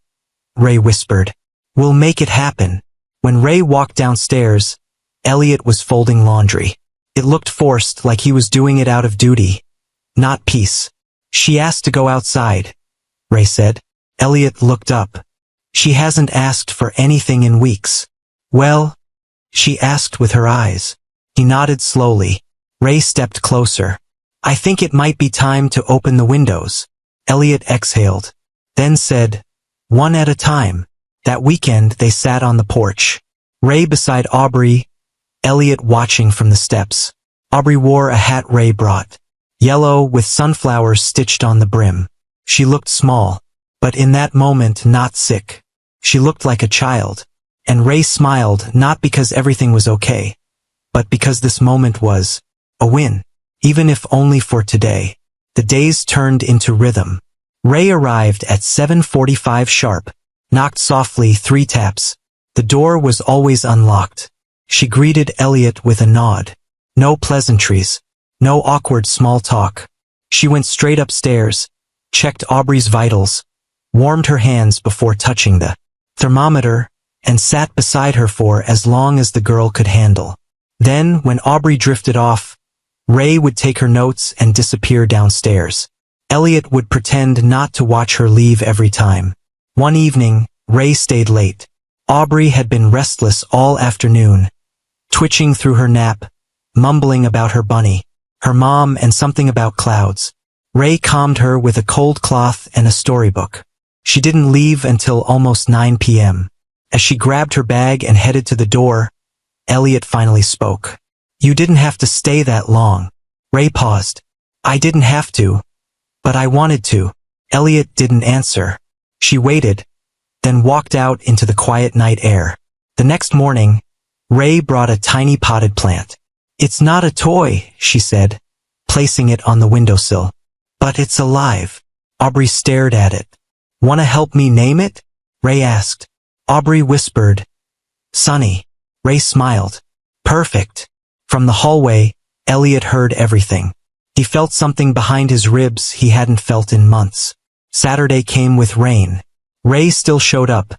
Ray whispered. "We'll make it happen." When Ray walked downstairs, Elliot was folding laundry. It looked forced, like he was doing it out of duty, not peace. "She asked to go outside," Ray said. Elliot looked up. "She hasn't asked for anything in weeks." "Well," she asked with her eyes. He nodded slowly. Ray stepped closer. "I think it might be time to open the windows." Elliot exhaled, then said, "One at a time." That weekend they sat on the porch. Ray beside Aubrey, Elliot watching from the steps. Aubrey wore a hat Ray brought, yellow with sunflowers stitched on the brim. She looked small, but in that moment not sick. She looked like a child. And Ray smiled, not because everything was okay, but because this moment was a win, even if only for today. The days turned into rhythm. Ray arrived at 7:45 sharp, knocked softly 3 taps. The door was always unlocked. She greeted Elliot with a nod. No pleasantries, no awkward small talk. She went straight upstairs, checked Aubrey's vitals, warmed her hands before touching the thermometer, and sat beside her for as long as the girl could handle. Then, when Aubrey drifted off, Ray would take her notes and disappear downstairs. Elliot would pretend not to watch her leave every time. One evening, Ray stayed late. Aubrey had been restless all afternoon, twitching through her nap, mumbling about her bunny, her mom, and something about clouds. Ray calmed her with a cold cloth and a storybook. She didn't leave until almost 9 p.m. As she grabbed her bag and headed to the door, Elliot finally spoke. "You didn't have to stay that long." Ray paused. "I didn't have to, but I wanted to." Elliot didn't answer. She waited, then walked out into the quiet night air. The next morning, Ray brought a tiny potted plant. "It's not a toy," she said, placing it on the windowsill. "But it's alive." Aubrey stared at it. "Wanna help me name it?" Ray asked. Aubrey whispered, "Sunny." Ray smiled. "Perfect." From the hallway, Elliot heard everything. He felt something behind his ribs he hadn't felt in months. Saturday came with rain. Ray still showed up,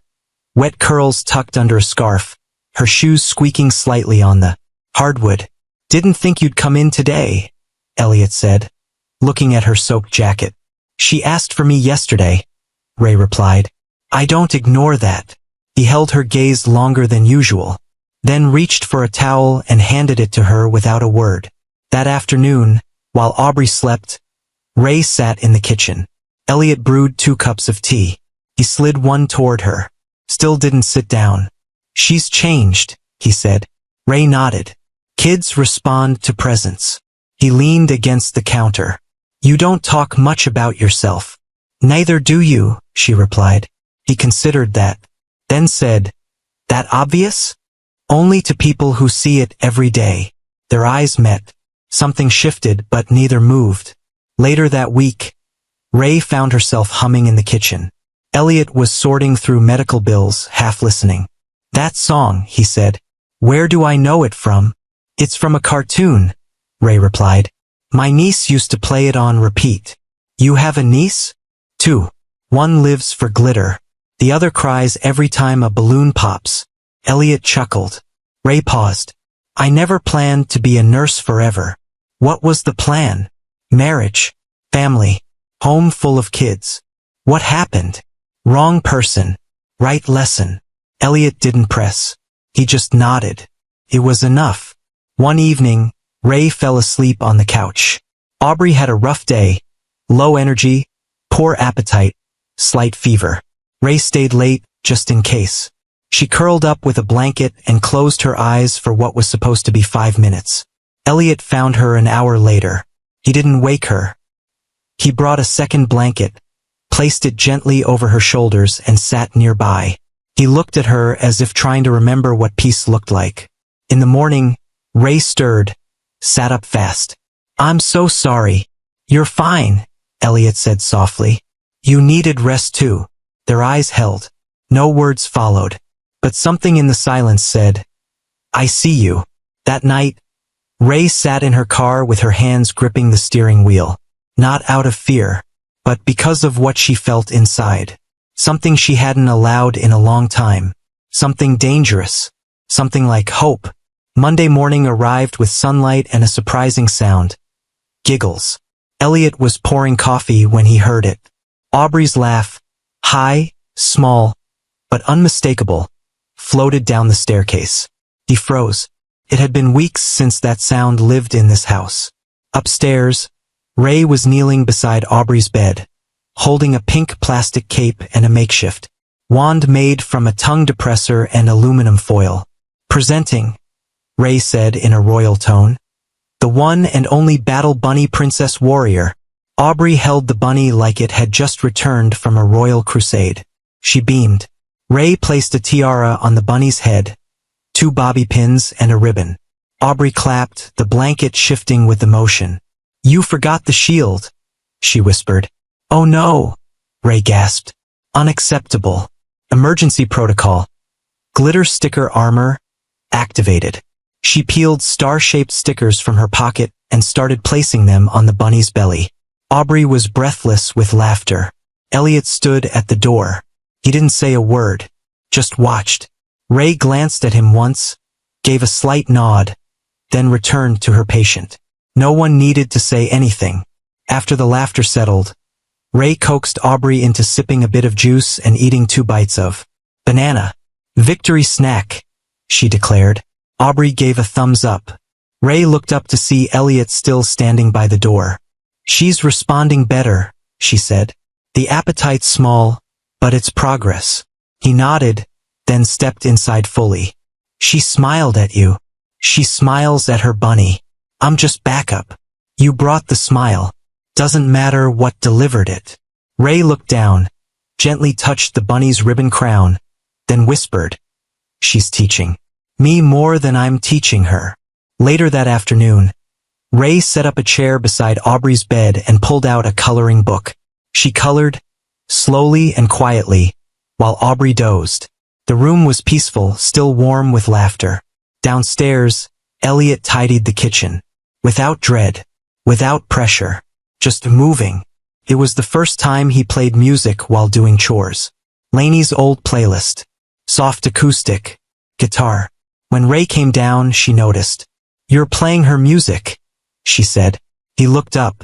wet curls tucked under a scarf, her shoes squeaking slightly on the hardwood. "Didn't think you'd come in today," Elliot said, looking at her soaked jacket. "She asked for me yesterday," Ray replied. "I don't ignore that." He held her gaze longer than usual, then reached for a towel and handed it to her without a word. That afternoon, while Aubrey slept, Ray sat in the kitchen. Elliot brewed 2 cups of tea. He slid one toward her. Still didn't sit down. "She's changed," he said. Ray nodded. "Kids respond to presents." He leaned against the counter. "You don't talk much about yourself." "Neither do you," she replied. He considered that, then said, "That obvious?" "Only to people who see it every day." Their eyes met. Something shifted, but neither moved. Later that week, Ray found herself humming in the kitchen. Elliot was sorting through medical bills, half listening. "That song," he said. "Where do I know it from?" "It's from a cartoon," Ray replied. "My niece used to play it on repeat." "You have a niece?" "2. One lives for glitter. The other cries every time a balloon pops." Elliot chuckled. Ray paused. "I never planned to be a nurse forever." "What was the plan?" "Marriage. Family. Home full of kids." "What happened?" "Wrong person. Right lesson." Elliot didn't press. He just nodded. It was enough. One evening, Ray fell asleep on the couch. Aubrey had a rough day. Low energy, poor appetite, slight fever. Ray stayed late, just in case. She curled up with a blanket and closed her eyes for what was supposed to be 5 minutes. Elliot found her an hour later. He didn't wake her. He brought a second blanket, placed it gently over her shoulders, and sat nearby. He looked at her as if trying to remember what peace looked like. In the morning, Ray stirred, sat up fast. "I'm so sorry." "You're fine," Elliot said softly. "You needed rest too." Their eyes held. No words followed, but something in the silence said, "I see you." That night, Ray sat in her car with her hands gripping the steering wheel, not out of fear, but because of what she felt inside. Something she hadn't allowed in a long time. Something dangerous. Something like hope. Monday morning arrived with sunlight and a surprising sound. Giggles. Elliot was pouring coffee when he heard it. Aubrey's laugh, high, small, but unmistakable, floated down the staircase. He froze. It had been weeks since that sound lived in this house. Upstairs, Ray was kneeling beside Aubrey's bed, holding a pink plastic cape and a makeshift wand made from a tongue depressor and aluminum foil. "Presenting," Ray said in a royal tone. "The one and only Battle Bunny Princess Warrior." Aubrey held the bunny like it had just returned from a royal crusade. She beamed. Ray placed a tiara on the bunny's head, 2 bobby pins and a ribbon. Aubrey clapped, the blanket shifting with the motion. "You forgot the shield," she whispered. "Oh no," Ray gasped. "Unacceptable. Emergency protocol. Glitter sticker armor activated." She peeled star-shaped stickers from her pocket and started placing them on the bunny's belly. Aubrey was breathless with laughter. Elliot stood at the door. He didn't say a word, just watched. Ray glanced at him once, gave a slight nod, then returned to her patient. No one needed to say anything. After the laughter settled, Ray coaxed Aubrey into sipping a bit of juice and eating 2 bites of banana. "Victory snack," she declared. Aubrey gave a thumbs up. Ray looked up to see Elliot still standing by the door. "She's responding better," she said. "The appetite's small, but it's progress." He nodded, then stepped inside fully. "She smiled at you. She smiles at her bunny. I'm just backup. You brought the smile. Doesn't matter what delivered it." Ray looked down, gently touched the bunny's ribbon crown, then whispered, "She's teaching me more than I'm teaching her." Later that afternoon, Ray set up a chair beside Aubrey's bed and pulled out a coloring book. She colored, slowly and quietly, while Aubrey dozed. The room was peaceful, still warm with laughter. Downstairs, Elliot tidied the kitchen. Without dread, without pressure, just moving. It was the first time he played music while doing chores. Lainey's old playlist. Soft acoustic. Guitar. When Ray came down, she noticed. "You're playing her music," she said. He looked up.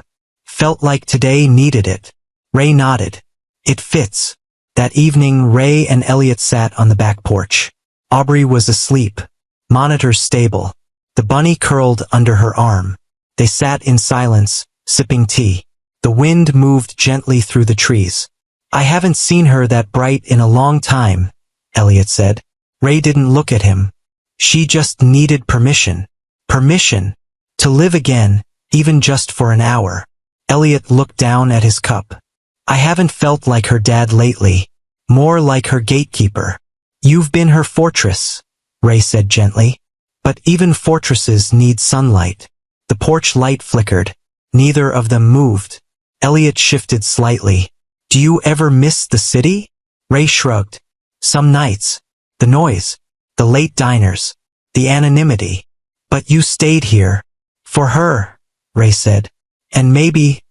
Felt like today needed it. Ray nodded. "It fits." That evening, Ray and Elliot sat on the back porch. Aubrey was asleep. Monitor stable. The bunny curled under her arm. They sat in silence, sipping tea. The wind moved gently through the trees. "I haven't seen her that bright in a long time," Elliot said. Ray didn't look at him. She just needed permission. Permission. To live again, even just for an hour. Elliot looked down at his cup. "I haven't felt like her dad lately. More like her gatekeeper." "You've been her fortress," Ray said gently. "But even fortresses need sunlight." The porch light flickered. Neither of them moved. Elliot shifted slightly. "Do you ever miss the city?" Ray shrugged. "Some nights. The noise. The late diners. The anonymity. But you stayed here. For her," Ray said. "And maybe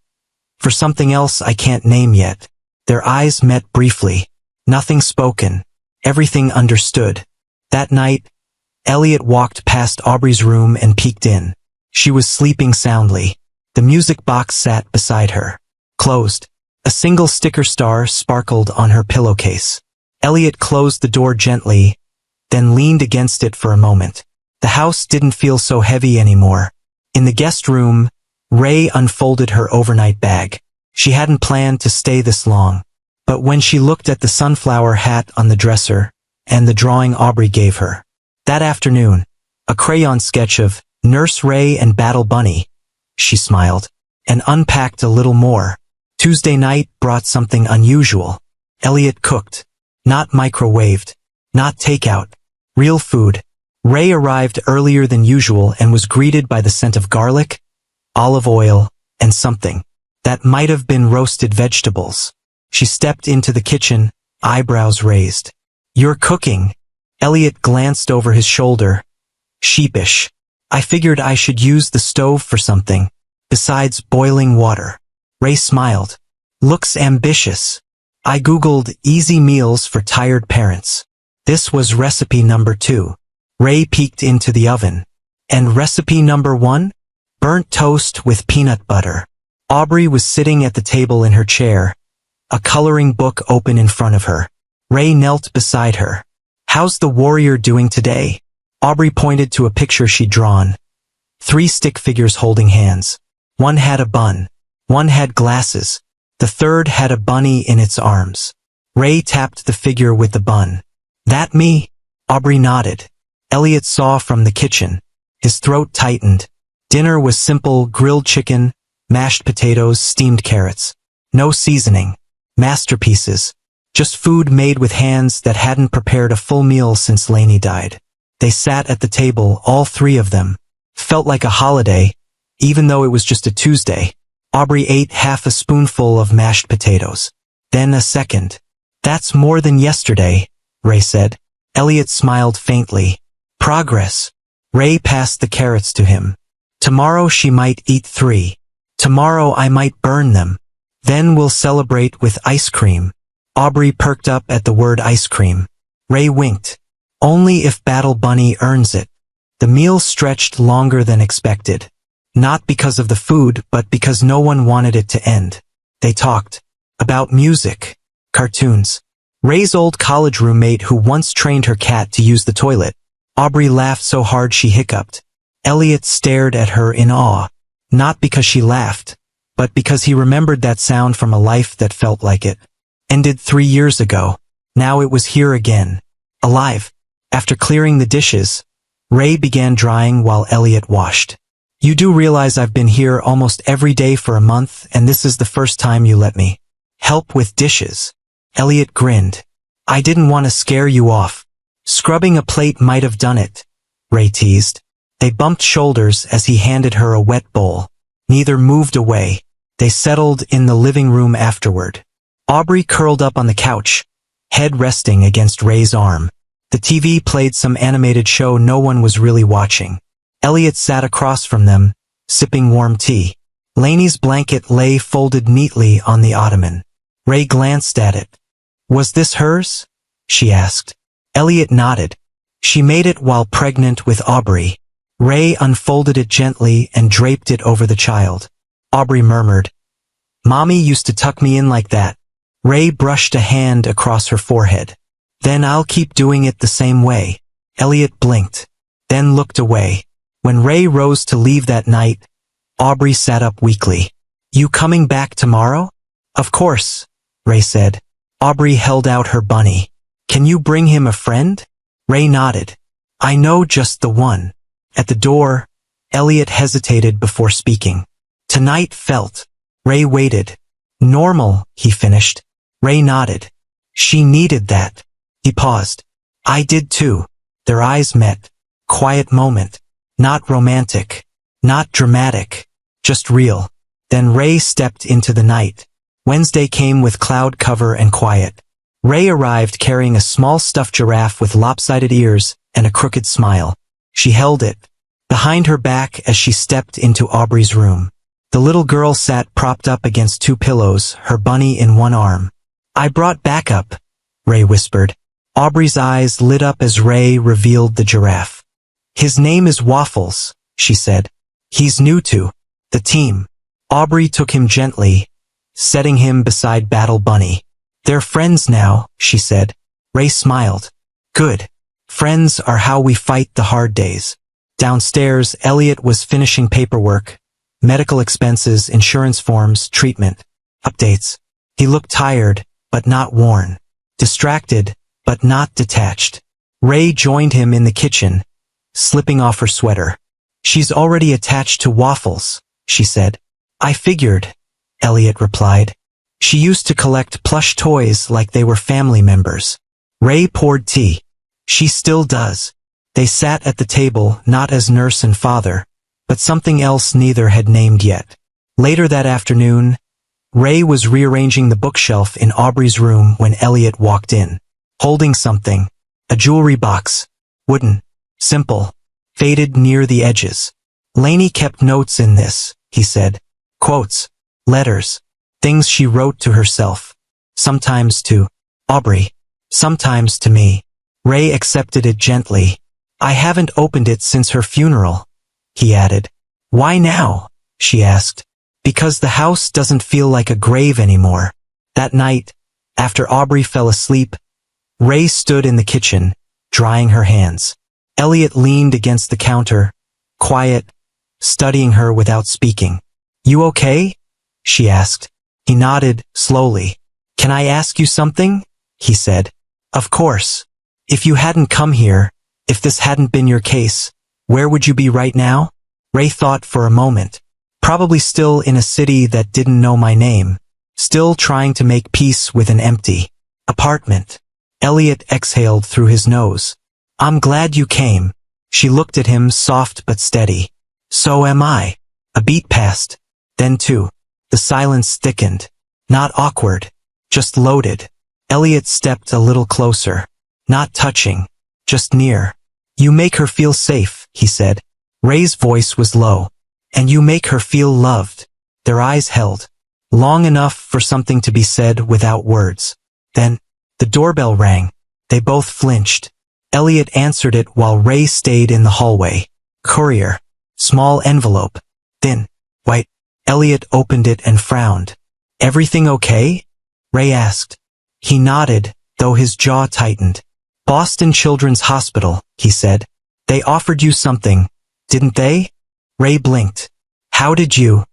for something else I can't name yet." Their eyes met briefly. Nothing spoken. Everything understood. That night, Elliot walked past Aubrey's room and peeked in. She was sleeping soundly. The music box sat beside her. Closed. A single sticker star sparkled on her pillowcase. Elliot closed the door gently, then leaned against it for a moment. The house didn't feel so heavy anymore. In the guest room, Ray unfolded her overnight bag. She hadn't planned to stay this long. But when she looked at the sunflower hat on the dresser, and the drawing Aubrey gave her, that afternoon, a crayon sketch of Nurse Ray and Battle Bunny, she smiled, and unpacked a little more. Tuesday night brought something unusual. Elliot cooked. Not microwaved. Not takeout. Real food. Ray arrived earlier than usual and was greeted by the scent of garlic, olive oil, and something that might have been roasted vegetables. She stepped into the kitchen, eyebrows raised. "You're cooking." Elliot glanced over his shoulder. Sheepish. "I figured I should use the stove for something, besides boiling water." Ray smiled. "Looks ambitious." I googled easy meals for tired parents. This was recipe number 2. Ray peeked into the oven. And recipe number 1? Burnt toast with peanut butter. Aubrey was sitting at the table in her chair, a coloring book open in front of her. Ray knelt beside her. "How's the warrior doing today?" Aubrey pointed to a picture she'd drawn. 3 stick figures holding hands. One had a bun. One had glasses. The third had a bunny in its arms. Ray tapped the figure with the bun. "That me?" Aubrey nodded. Elliot saw from the kitchen. His throat tightened. Dinner was simple: grilled chicken, mashed potatoes, steamed carrots. No seasoning. Masterpieces. Just food made with hands that hadn't prepared a full meal since Lainey died. They sat at the table, all 3 of them. Felt like a holiday, even though it was just a Tuesday. Aubrey ate half a spoonful of mashed potatoes. Then a second. "That's more than yesterday," Ray said. Elliot smiled faintly. "Progress." Ray passed the carrots to him. "Tomorrow she might eat 3. Tomorrow I might burn them." Then we'll celebrate with ice cream. Aubrey perked up at the word ice cream. Ray winked. Only if Battle Bunny earns it. The meal stretched longer than expected. Not because of the food, but because no one wanted it to end. They talked about music, cartoons, Ray's old college roommate who once trained her cat to use the toilet. Aubrey laughed so hard she hiccuped. Elliot stared at her in awe, not because she laughed, but because he remembered that sound from a life that felt like it. Ended 3 years ago. Now it was here again. Alive. After clearing the dishes, Ray began drying while Elliot washed. You do realize I've been here almost every day for a month, and this is the first time you let me help with dishes. Elliot grinned. I didn't want to scare you off. Scrubbing a plate might have done it, Ray teased. They bumped shoulders as he handed her a wet bowl. Neither moved away. They settled in the living room afterward. Aubrey curled up on the couch, head resting against Ray's arm. The TV played some animated show no one was really watching. Elliot sat across from them, sipping warm tea. Lainey's blanket lay folded neatly on the ottoman. Ray glanced at it. Was this hers? She asked. Elliot nodded. She made it while pregnant with Aubrey. Ray unfolded it gently and draped it over the child. Aubrey murmured, Mommy used to tuck me in like that. Ray brushed a hand across her forehead. Then I'll keep doing it the same way. Elliot blinked, then looked away. When Ray rose to leave that night, Aubrey sat up weakly. You coming back tomorrow? Of course, Ray said. Aubrey held out her bunny. Can you bring him a friend? Ray nodded. I know just the one. At the door, Elliot hesitated before speaking. Tonight felt. Ray waited. Normal, he finished. Ray nodded. She needed that. He paused. I did too. Their eyes met. Quiet moment. Not romantic. Not dramatic. Just real. Then Ray stepped into the night. Wednesday came with cloud cover and quiet. Ray arrived carrying a small stuffed giraffe with lopsided ears and a crooked smile. She held it behind her back as she stepped into Aubrey's room. The little girl sat propped up against 2 pillows, her bunny in one arm. I brought backup, Ray whispered. Aubrey's eyes lit up as Ray revealed the giraffe. His name is Waffles, she said. He's new to the team. Aubrey took him gently, setting him beside Battle Bunny. They're friends now, she said. Ray smiled. Good. Friends are how we fight the hard days. Downstairs, Elliot was finishing paperwork, medical expenses, insurance forms, treatment, updates. He looked tired, but not worn. Distracted, but not detached. Ray joined him in the kitchen, slipping off her sweater. She's already attached to Waffles, she said. I figured, Elliot replied. She used to collect plush toys like they were family members. Ray poured tea. She still does. They sat at the table not as nurse and father, but something else neither had named yet. Later that afternoon, Ray was rearranging the bookshelf in Aubrey's room when Elliot walked in, holding something, a jewelry box, wooden, simple, faded near the edges. Lainey kept notes in this, he said. Quotes, letters, things she wrote to herself, sometimes to Aubrey, sometimes to me. Ray accepted it gently. I haven't opened it since her funeral, he added. Why now? She asked. Because the house doesn't feel like a grave anymore. That night, after Aubrey fell asleep, Ray stood in the kitchen, drying her hands. Elliot leaned against the counter, quiet, studying her without speaking. You okay? She asked. He nodded, slowly. Can I ask you something? He said. Of course. If you hadn't come here, if this hadn't been your case, where would you be right now? Ray thought for a moment. Probably still in a city that didn't know my name. Still trying to make peace with an empty apartment. Elliot exhaled through his nose. I'm glad you came. She looked at him, soft but steady. So am I. A beat passed. Then 2. The silence thickened. Not awkward. Just loaded. Elliot stepped a little closer. Not touching. Just near. You make her feel safe, he said. Ray's voice was low. And you make her feel loved. Their eyes held. long enough for something to be said without words. Then, the doorbell rang. They both flinched. Elliot answered it while Ray stayed in the hallway. Courier. Small envelope. Thin. White. Elliot opened it and frowned. Everything okay? Ray asked. He nodded, though his jaw tightened. Boston Children's Hospital, he said. They offered you something, didn't they? Ray blinked. How did you?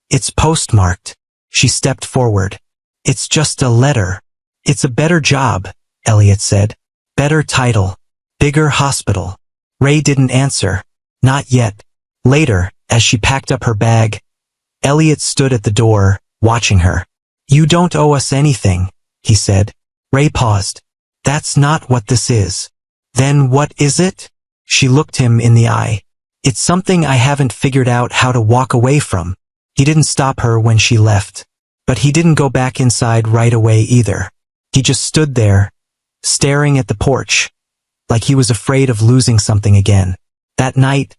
It's postmarked. She stepped forward. It's just a letter. It's a better job, Elliot said. Better title. Bigger hospital. Ray didn't answer. Not yet. Later, as she packed up her bag, Elliot stood at the door, watching her. You don't owe us anything, he said. Ray paused. That's not what this is. Then what is it? She looked him in the eye. It's something I haven't figured out how to walk away from. He didn't stop her when she left. But he didn't go back inside right away either. He just stood there, staring at the porch, like he was afraid of losing something again. That night,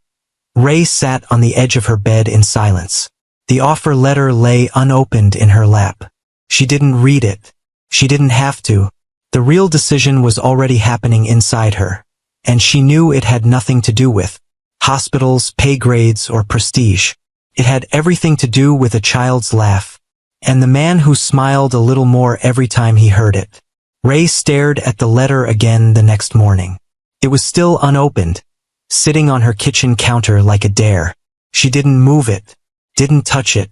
Ray sat on the edge of her bed in silence. The offer letter lay unopened in her lap. She didn't read it. She didn't have to. The real decision was already happening inside her, and she knew it had nothing to do with hospitals, pay grades, or prestige. It had everything to do with a child's laugh, and the man who smiled a little more every time he heard it. Ray stared at the letter again the next morning. It was still unopened, sitting on her kitchen counter like a dare. She didn't move it, didn't touch it,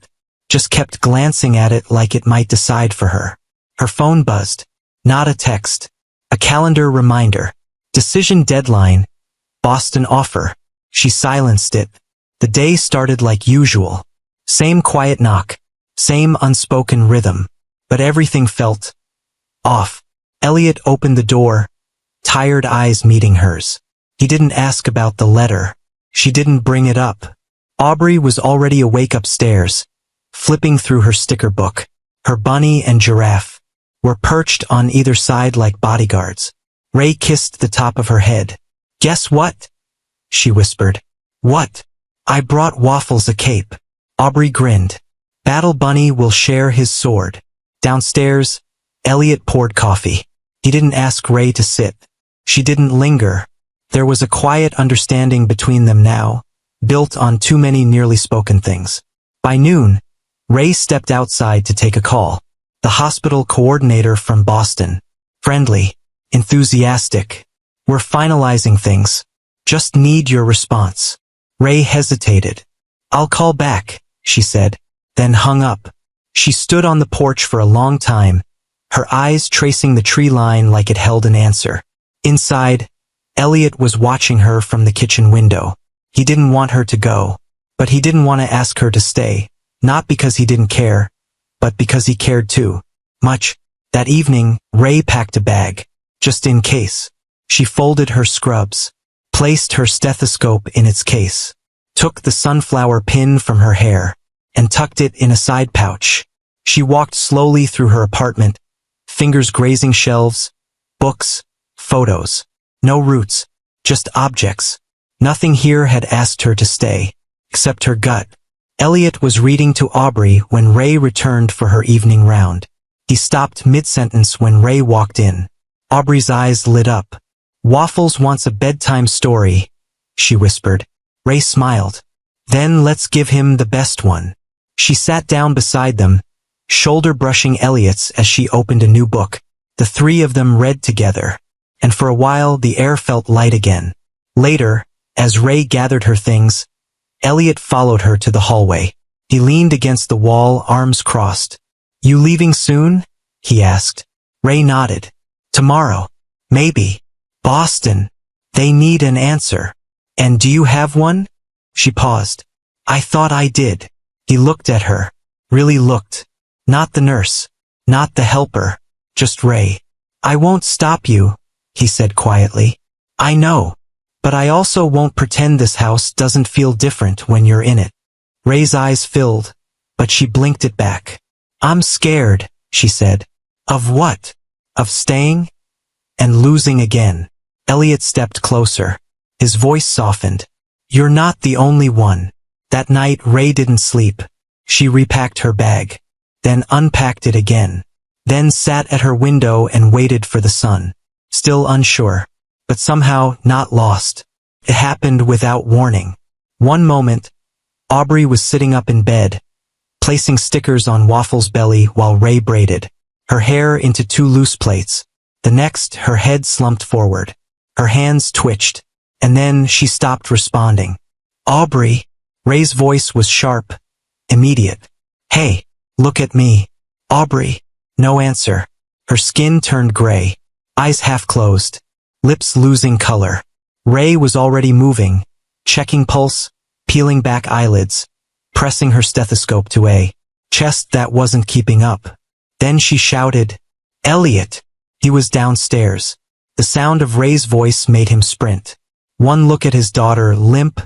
just kept glancing at it like it might decide for her. Her phone buzzed. Not a text. A calendar reminder. Decision deadline. Boston offer. She silenced it. The day started like usual. Same quiet knock. Same unspoken rhythm. But everything felt off. Elliot opened the door, tired eyes meeting hers. He didn't ask about the letter. She didn't bring it up. Aubrey was already awake upstairs, flipping through her sticker book. Her bunny and giraffe were perched on either side like bodyguards. Ray kissed the top of her head. Guess what? She whispered. What? I brought Waffles a cape. Aubrey grinned. Battle Bunny will share his sword. Downstairs, Elliot poured coffee. He didn't ask Ray to sit. She didn't linger. There was a quiet understanding between them now, built on too many nearly spoken things. By noon, Ray stepped outside to take a call. The hospital coordinator from Boston. Friendly, enthusiastic. We're finalizing things. Just need your response. Ray hesitated. I'll call back, she said, then hung up. She stood on the porch for a long time, her eyes tracing the tree line like it held an answer. Inside, Elliot was watching her from the kitchen window. He didn't want her to go, but he didn't want to ask her to stay, not because he didn't care, but because he cared too much. That evening, Ray packed a bag, just in case. She folded her scrubs, placed her stethoscope in its case, took the sunflower pin from her hair, and tucked it in a side pouch. She walked slowly through her apartment, fingers grazing shelves, books, photos. No roots, just objects. Nothing here had asked her to stay, except her gut. Elliot was reading to Aubrey when Ray returned for her evening round. He stopped mid-sentence when Ray walked in. Aubrey's eyes lit up. Waffles wants a bedtime story, she whispered. Ray smiled. Then let's give him the best one. She sat down beside them, shoulder brushing Elliot's as she opened a new book. The three of them read together, and for a while the air felt light again. Later, as Ray gathered her things, Elliot followed her to the hallway. He leaned against the wall, arms crossed. You leaving soon? He asked. Ray nodded. Tomorrow. Maybe. Boston. They need an answer. And do you have one? She paused. I thought I did. He looked at her. Really looked. Not the nurse. Not the helper. Just Ray. I won't stop you, he said quietly. I know. But I also won't pretend this house doesn't feel different when you're in it. Ray's eyes filled, but she blinked it back. I'm scared, she said. Of what? Of staying? And losing again. Elliot stepped closer. His voice softened. You're not the only one. That night Ray didn't sleep. She repacked her bag. then unpacked it again, then sat at her window and waited for the sun, still unsure, but somehow not lost. It happened without warning. One moment, Aubrey was sitting up in bed, placing stickers on Waffle's belly while Ray braided her hair into two loose plaits. The next, her head slumped forward. Her hands twitched, and then she stopped responding. Aubrey! Ray's voice was sharp, immediate. Hey, look at me. Aubrey! No answer. Her skin turned gray, eyes half closed, lips losing color. Ray was already moving, checking pulse, peeling back eyelids, pressing her stethoscope to a chest that wasn't keeping up. Then she shouted, Elliot! He was downstairs. The sound of Ray's voice made him sprint. One look at his daughter, limp,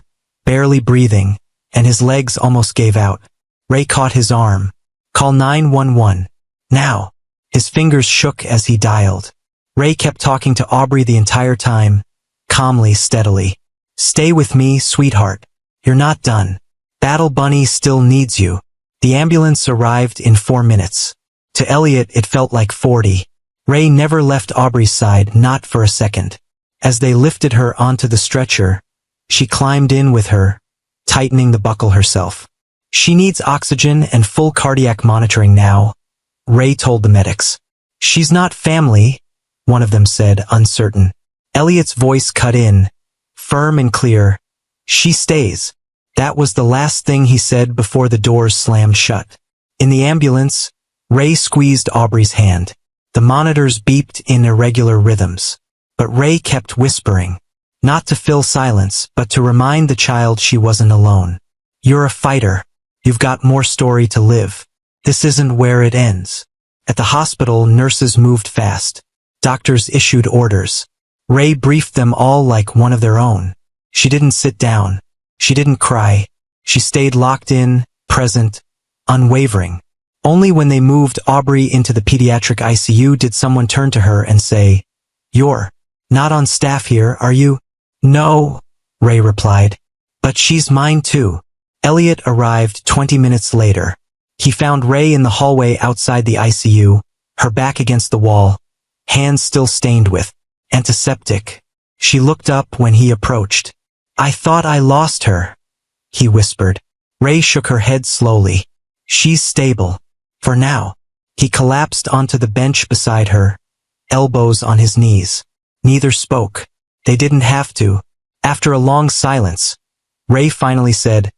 barely breathing, and his legs almost gave out. Ray caught his arm. Call 911. Now. His fingers shook as he dialed. Ray kept talking to Aubrey the entire time, calmly, steadily. Stay with me, sweetheart. You're not done. Battle Bunny still needs you. The ambulance arrived in 4 minutes. To Elliot, it felt like 40. Ray never left Aubrey's side, not for a second. As they lifted her onto the stretcher, she climbed in with her, tightening the buckle herself. She needs oxygen and full cardiac monitoring now, Ray told the medics. She's not family, one of them said, uncertain. Elliot's voice cut in, firm and clear. She stays. That was the last thing he said before the doors slammed shut. In the ambulance, Ray squeezed Aubrey's hand. The monitors beeped in irregular rhythms. But Ray kept whispering. Not to fill silence, but to remind the child she wasn't alone. You're a fighter. You've got more story to live. This isn't where it ends. At the hospital, nurses moved fast. Doctors issued orders. Ray briefed them all like one of their own. She didn't sit down. She didn't cry. She stayed locked in, present, unwavering. Only when they moved Aubrey into the pediatric ICU did someone turn to her and say, You're not on staff here, are you? No, Ray replied. But she's mine too. Elliot arrived 20 minutes later. He found Ray in the hallway outside the ICU, her back against the wall, hands still stained with antiseptic. She looked up when he approached. I thought I lost her, he whispered. Ray shook her head slowly. She's stable. For now. He collapsed onto the bench beside her, elbows on his knees. Neither spoke. They didn't have to. After a long silence, Ray finally said,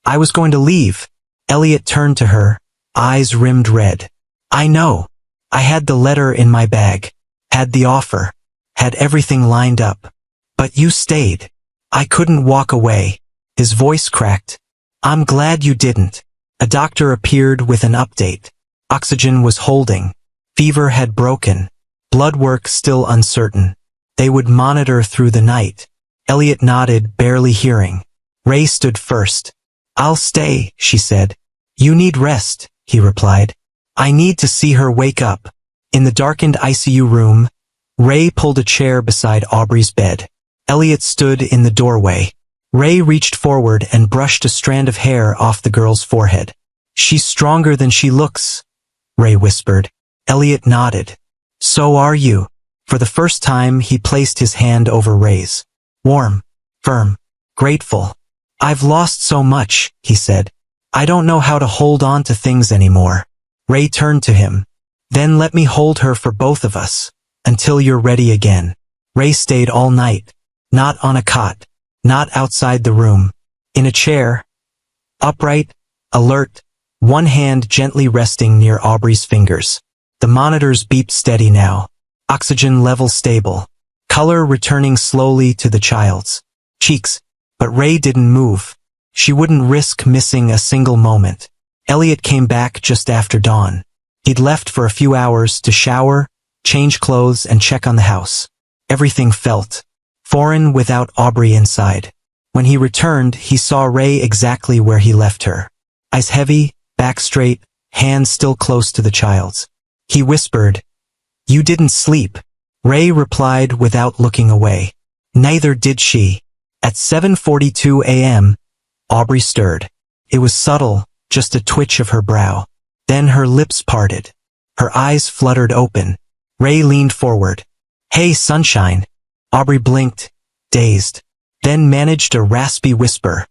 I was going to leave. Elliot turned to her, eyes rimmed red. I know. I had the letter in my bag, had the offer, had everything lined up. But you stayed. I couldn't walk away. His voice cracked. I'm glad you didn't. A doctor appeared with an update. Oxygen was holding. Fever had broken. Blood work still uncertain. They would monitor through the night. Elliot nodded, barely hearing. Ray stood first. I'll stay, she said. You need rest, he replied. I need to see her wake up. In the darkened ICU room, Ray pulled a chair beside Aubrey's bed. Elliot stood in the doorway. Ray reached forward and brushed a strand of hair off the girl's forehead. She's stronger than she looks, Ray whispered. Elliot nodded. So are you. For the first time, he placed his hand over Ray's. Warm, firm, grateful. I've lost so much, he said. I don't know how to hold on to things anymore. Ray turned to him. Then let me hold her for both of us, until you're ready again. Ray stayed all night. Not on a cot. Not outside the room. In a chair. Upright, alert, one hand gently resting near Aubrey's fingers. The monitors beeped steady now. Oxygen level stable. Color returning slowly to the child's cheeks. But Ray didn't move. She wouldn't risk missing a single moment. Elliot came back just after dawn. He'd left for a few hours to shower, change clothes, and check on the house. Everything felt foreign without Aubrey inside. When he returned, he saw Ray exactly where he left her. Eyes heavy, back straight, hands still close to the child's. He whispered, You didn't sleep. Ray replied without looking away. Neither did she. At 7:42 a.m., Aubrey stirred. It was subtle, just a twitch of her brow. Then her lips parted. Her eyes fluttered open. Ray leaned forward. "Hey, sunshine." Aubrey blinked, dazed, then managed a raspy whisper.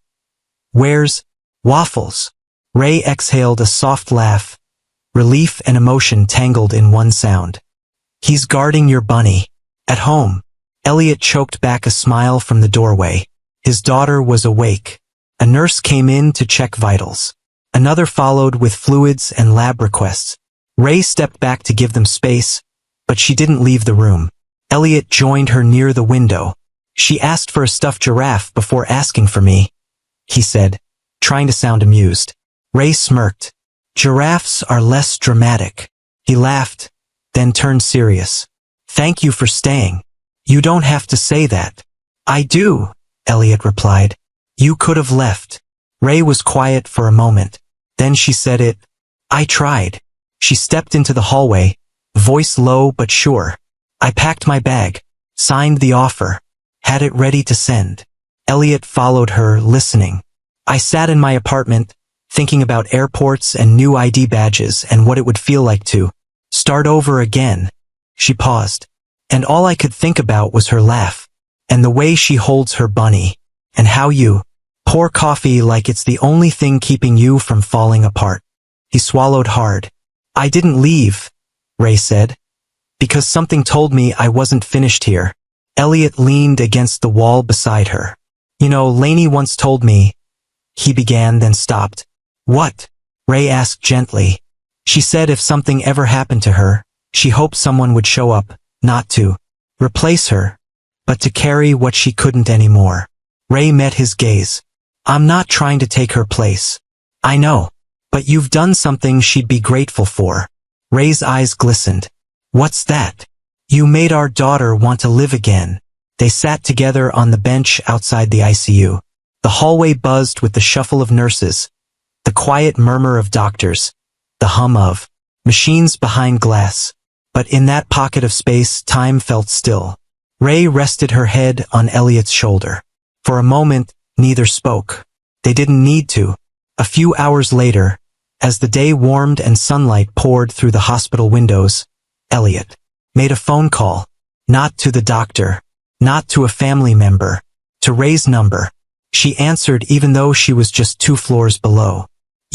"Where's Waffles?" Ray exhaled a soft laugh. Relief and emotion tangled in one sound. "He's guarding your bunny. At home." Elliot choked back a smile from the doorway. His daughter was awake. A nurse came in to check vitals. Another followed with fluids and lab requests. Ray stepped back to give them space, but she didn't leave the room. Elliot joined her near the window. "She asked for a stuffed giraffe before asking for me," he said, trying to sound amused. Ray smirked. "Giraffes are less dramatic." He laughed, then turned serious. "Thank you for staying." "You don't have to say that." "I do," Elliot replied. "You could have left." Ray was quiet for a moment. Then she said it. "I tried." She stepped into the hallway, voice low but sure. "I packed my bag, signed the offer, had it ready to send." Elliot followed her, listening. "I sat in my apartment, thinking about airports and new ID badges and what it would feel like to start over again." She paused, and all I could think about was her laugh, and the way she holds her bunny, and how you pour coffee like it's the only thing keeping you from falling apart. He swallowed hard. "I didn't leave," Ray said, "because something told me I wasn't finished here." Elliot leaned against the wall beside her. "You know, Lainey once told me," he began, then stopped. "What?" Ray asked gently. "She said if something ever happened to her, she hoped someone would show up, not to replace her, but to carry what she couldn't anymore." Ray met his gaze. "I'm not trying to take her place. I know. But you've done something she'd be grateful for." Ray's eyes glistened. "What's that?" "You made our daughter want to live again." They sat together on the bench outside the ICU. The hallway buzzed with the shuffle of nurses, the quiet murmur of doctors, the hum of machines behind glass. But in that pocket of space, time felt still. Ray rested her head on Elliot's shoulder. For a moment, neither spoke. They didn't need to. A few hours later, as the day warmed and sunlight poured through the hospital windows, Elliot made a phone call. Not to the doctor, not to a family member, to Ray's number. She answered even though she was just 2 floors below.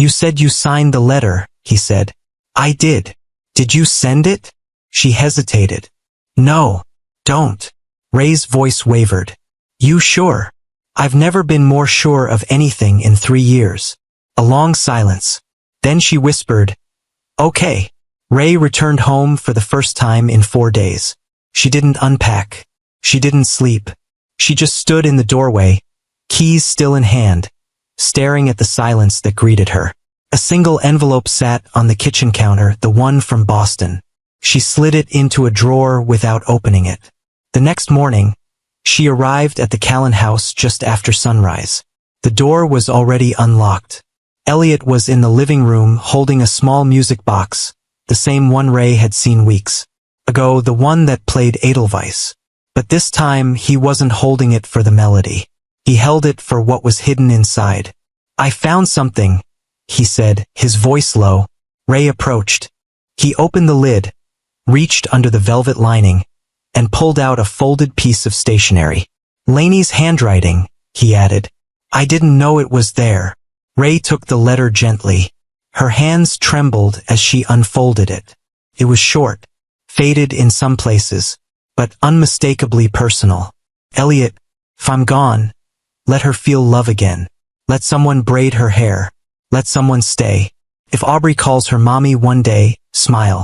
"You said you signed the letter," he said. "I did. Did you send it?" She hesitated. "No, don't." Ray's voice wavered. "You sure?" "I've never been more sure of anything in 3 years." A long silence. Then she whispered, "Okay." Ray returned home for the first time in 4 days. She didn't unpack. She didn't sleep. She just stood in the doorway, keys still in hand, staring at the silence that greeted her. A single envelope sat on the kitchen counter, the one from Boston. She slid it into a drawer without opening it. The next morning, she arrived at the Callan house just after sunrise. The door was already unlocked. Elliot was in the living room holding a small music box, the same one Ray had seen weeks ago, the one that played Edelweiss. But this time he wasn't holding it for the melody. He held it for what was hidden inside. "I found something," he said, his voice low. Ray approached. He opened the lid, reached under the velvet lining, and pulled out a folded piece of stationery. "Lainey's handwriting," he added. "I didn't know it was there." Ray took the letter gently. Her hands trembled as she unfolded it. It was short, faded in some places, but unmistakably personal. "Elliot, if I'm gone, let her feel love again. Let someone braid her hair. Let someone stay. If Aubrey calls her mommy one day, smile.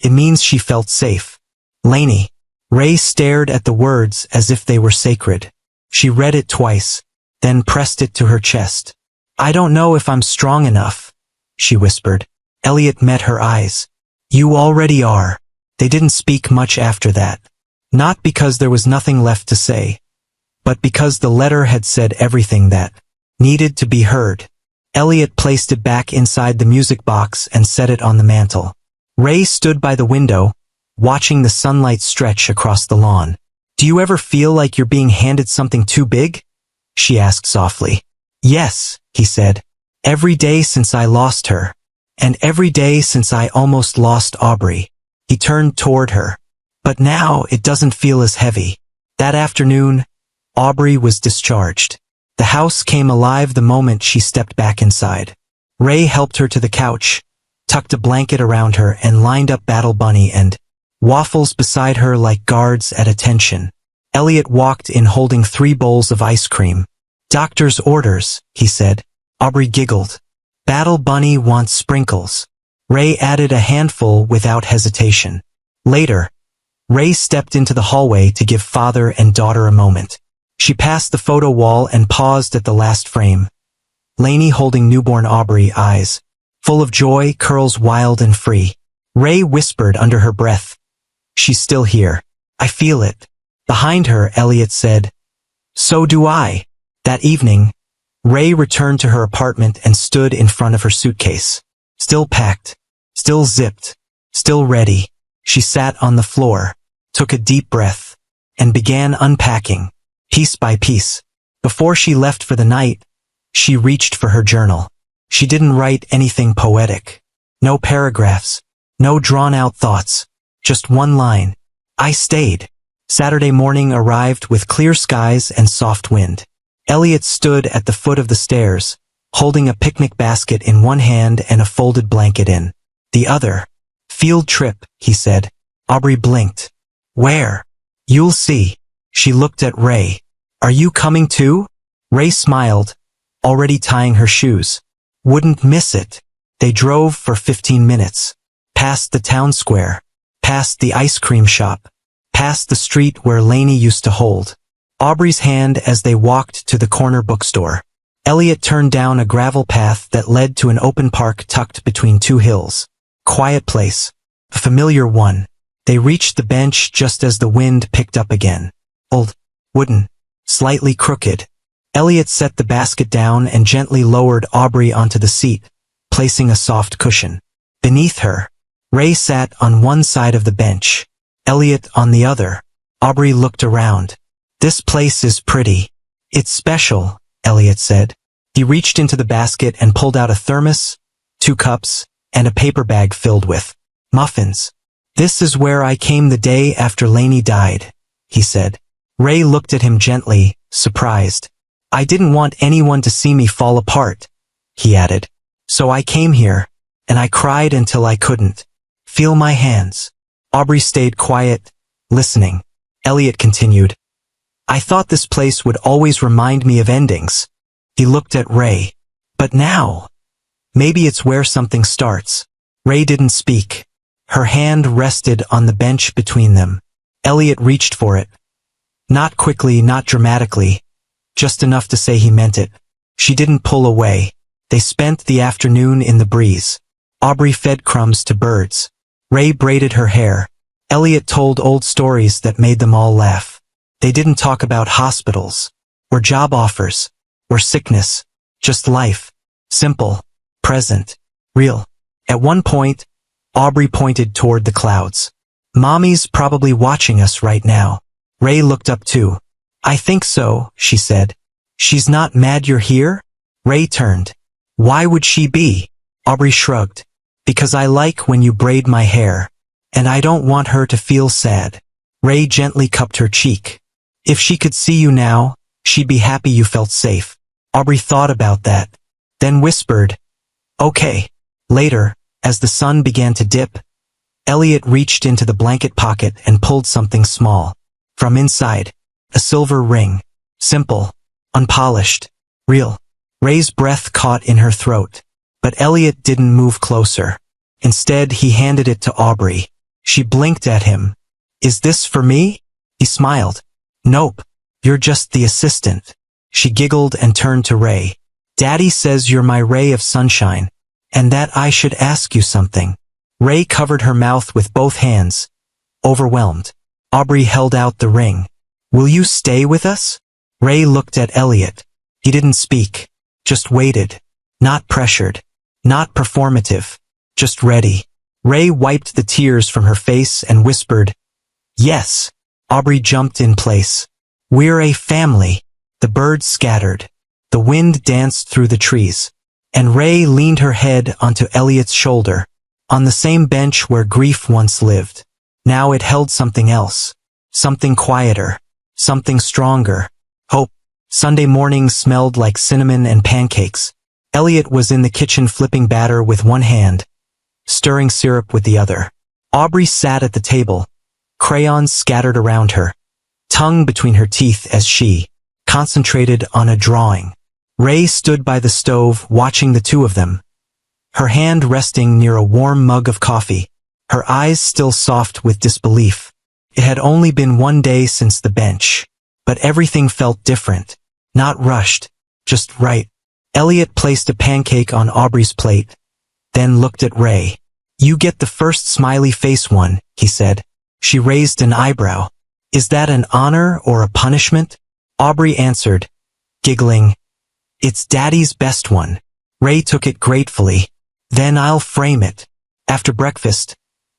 It means she felt safe. Lainey." Ray stared at the words as if they were sacred. She read it twice, then pressed it to her chest. "I don't know if I'm strong enough," she whispered. Elliot met her eyes. "You already are." They didn't speak much after that. Not because there was nothing left to say, but because the letter had said everything that needed to be heard. Elliot placed it back inside the music box and set it on the mantel. Ray stood by the window, watching the sunlight stretch across the lawn. "Do you ever feel like you're being handed something too big?" she asked softly. "Yes," he said. "Every day since I lost her." And every day since I almost lost Aubrey. He turned toward her. But now it doesn't feel as heavy. That afternoon, Aubrey was discharged. The house came alive the moment she stepped back inside. Ray helped her to the couch, tucked a blanket around her and lined up Battle Bunny and Waffles beside her like guards at attention. Elliot walked in holding 3 bowls of ice cream. "Doctor's orders," he said. Aubrey giggled. "Battle Bunny wants sprinkles." Ray added a handful without hesitation. Later, Ray stepped into the hallway to give father and daughter a moment. She passed the photo wall and paused at the last frame. Lainey holding newborn Aubrey, eyes full of joy, curls wild and free. Ray whispered under her breath, "She's still here. I feel it." Behind her, Elliot said, "So do I." That evening, Ray returned to her apartment and stood in front of her suitcase. Still packed, still zipped, still ready. She sat on the floor, took a deep breath, and began unpacking, piece by piece. Before she left for the night, she reached for her journal. She didn't write anything poetic. No paragraphs, no drawn-out thoughts, just one line. "I stayed." Saturday morning arrived with clear skies and soft wind. Elliot stood at the foot of the stairs, holding a picnic basket in one hand and a folded blanket in the other. "Field trip," he said. Aubrey blinked. "Where?" "You'll see." She looked at Ray. "Are you coming too?" Ray smiled, already tying her shoes. "Wouldn't miss it." They drove for 15 minutes. Past the town square. Past the ice cream shop. Past the street where Lainey used to hold Aubrey's hand as they walked to the corner bookstore. Elliot turned down a gravel path that led to an open park tucked between 2 hills. Quiet place. A familiar one. They reached the bench just as the wind picked up again. Old. Wooden. Slightly crooked. Elliot set the basket down and gently lowered Aubrey onto the seat, placing a soft cushion beneath her. Ray sat on one side of the bench, Elliot on the other. Aubrey looked around. "This place is pretty." "It's special," Elliot said. He reached into the basket and pulled out a thermos, 2 cups, and a paper bag filled with muffins. "This is where I came the day after Lainey died," he said. Ray looked at him gently, surprised. "I didn't want anyone to see me fall apart," he added. "So I came here, and I cried until I couldn't. Feel my hands." Aubrey stayed quiet, listening. Elliot continued, "I thought this place would always remind me of endings." He looked at Ray. "But now, maybe it's where something starts." Ray didn't speak. Her hand rested on the bench between them. Elliot reached for it. Not quickly, not dramatically, just enough to say he meant it. She didn't pull away. They spent the afternoon in the breeze. Aubrey fed crumbs to birds. Ray braided her hair. Elliot told old stories that made them all laugh. They didn't talk about hospitals, or job offers, or sickness, just life. Simple, present, real. At one point, Aubrey pointed toward the clouds. "Mommy's probably watching us right now." Ray looked up too. "I think so," she said. "She's not mad you're here?" Ray turned. "Why would she be?" Aubrey shrugged. "Because I like when you braid my hair, and I don't want her to feel sad." Ray gently cupped her cheek. "If she could see you now, she'd be happy you felt safe." Aubrey thought about that, then whispered, "Okay." Later, as the sun began to dip, Elliot reached into the blanket pocket and pulled something small. From inside, a silver ring. Simple, unpolished, real. Ray's breath caught in her throat, but Elliot didn't move closer. Instead, he handed it to Aubrey. She blinked at him. "Is this for me?" He smiled. "Nope, you're just the assistant." She giggled and turned to Ray. "Daddy says you're my ray of sunshine, and that I should ask you something." Ray covered her mouth with both hands, overwhelmed. Aubrey held out the ring. "Will you stay with us?" Ray looked at Elliot. He didn't speak, just waited. Not pressured, not performative, just ready. Ray wiped the tears from her face and whispered, "Yes." Aubrey jumped in place. "We're a family." The birds scattered. The wind danced through the trees. and Ray leaned her head onto Elliot's shoulder, on the same bench where grief once lived. Now it held something else, something quieter, something stronger, hope. Sunday mornings smelled like cinnamon and pancakes. Elliot was in the kitchen flipping batter with one hand, stirring syrup with the other. Aubrey sat at the table, crayons scattered around her, tongue between her teeth as she concentrated on a drawing. Ray stood by the stove watching the two of them, her hand resting near a warm mug of coffee, her eyes still soft with disbelief. It had only been one day since the bench, but everything felt different, not rushed, just right. Elliot placed a pancake on Aubrey's plate, then looked at Ray. "You get the first smiley face one," he said. She raised an eyebrow. "Is that an honor or a punishment?" Aubrey answered, giggling, "It's Daddy's best one." Ray took it gratefully. "Then I'll frame it." After breakfast,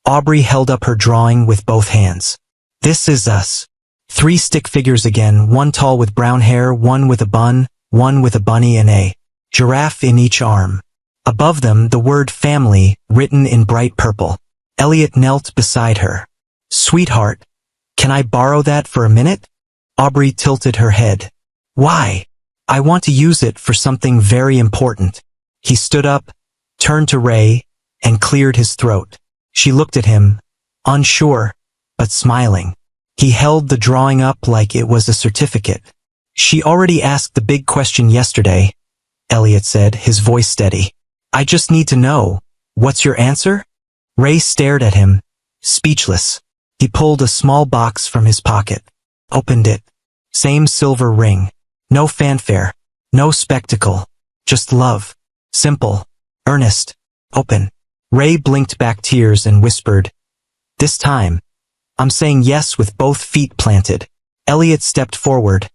Aubrey held up her drawing with both hands. "This is us." 3 stick figures again, one tall with brown hair, one with a bun, one with a bunny and a giraffe in each arm. Above them, the word family, written in bright purple. Elliot knelt beside her. "Sweetheart, can I borrow that for a minute?" Aubrey tilted her head. "Why?" "I want to use it for something very important." He stood up, turned to Ray, and cleared his throat. She looked at him, unsure, but smiling. He held the drawing up like it was a certificate. "She already asked the big question yesterday," Elliot said, his voice steady. "I just need to know, what's your answer?" Ray stared at him, speechless. He pulled a small box from his pocket, opened it. Same silver ring. No fanfare, no spectacle, just love. Simple, earnest, open. Ray blinked back tears and whispered, "This time, I'm saying yes with both feet planted." Elliot stepped forward,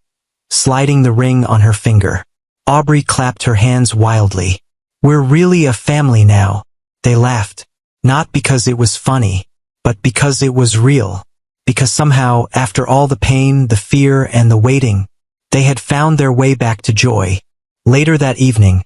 sliding the ring on her finger. Aubrey clapped her hands wildly. "We're really a family now." They laughed, not because it was funny, but because it was real. Because somehow, after all the pain, the fear, and the waiting, they had found their way back to joy. Later that evening,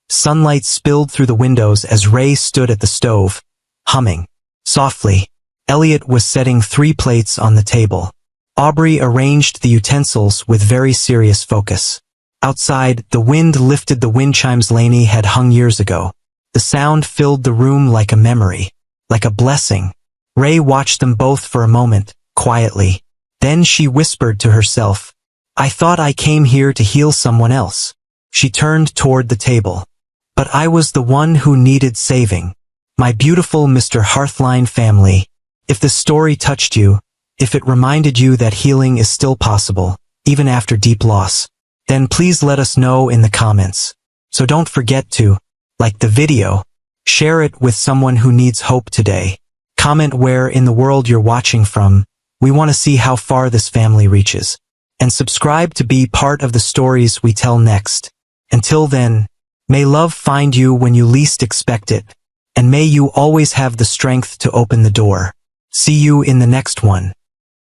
sunlight spilled through the windows as Ray stood at the stove, humming softly. Elliot was setting 3 plates on the table. Aubrey arranged the utensils with very serious focus. Outside, the wind lifted the wind chimes Lainey had hung years ago. The sound filled the room like a memory, like a blessing. Ray watched them both for a moment, quietly. Then she whispered to herself, "I thought I came here to heal someone else." She turned toward the table. "But I was the one who needed saving. My beautiful Mr. Hearthline family. If the story touched you, if it reminded you that healing is still possible, even after deep loss, then please let us know in the comments. So don't forget to like the video, share it with someone who needs hope today. Comment where in the world you're watching from. We want to see how far this family reaches. And subscribe to be part of the stories we tell next. Until then, may love find you when you least expect it, and may you always have the strength to open the door. See you in the next one.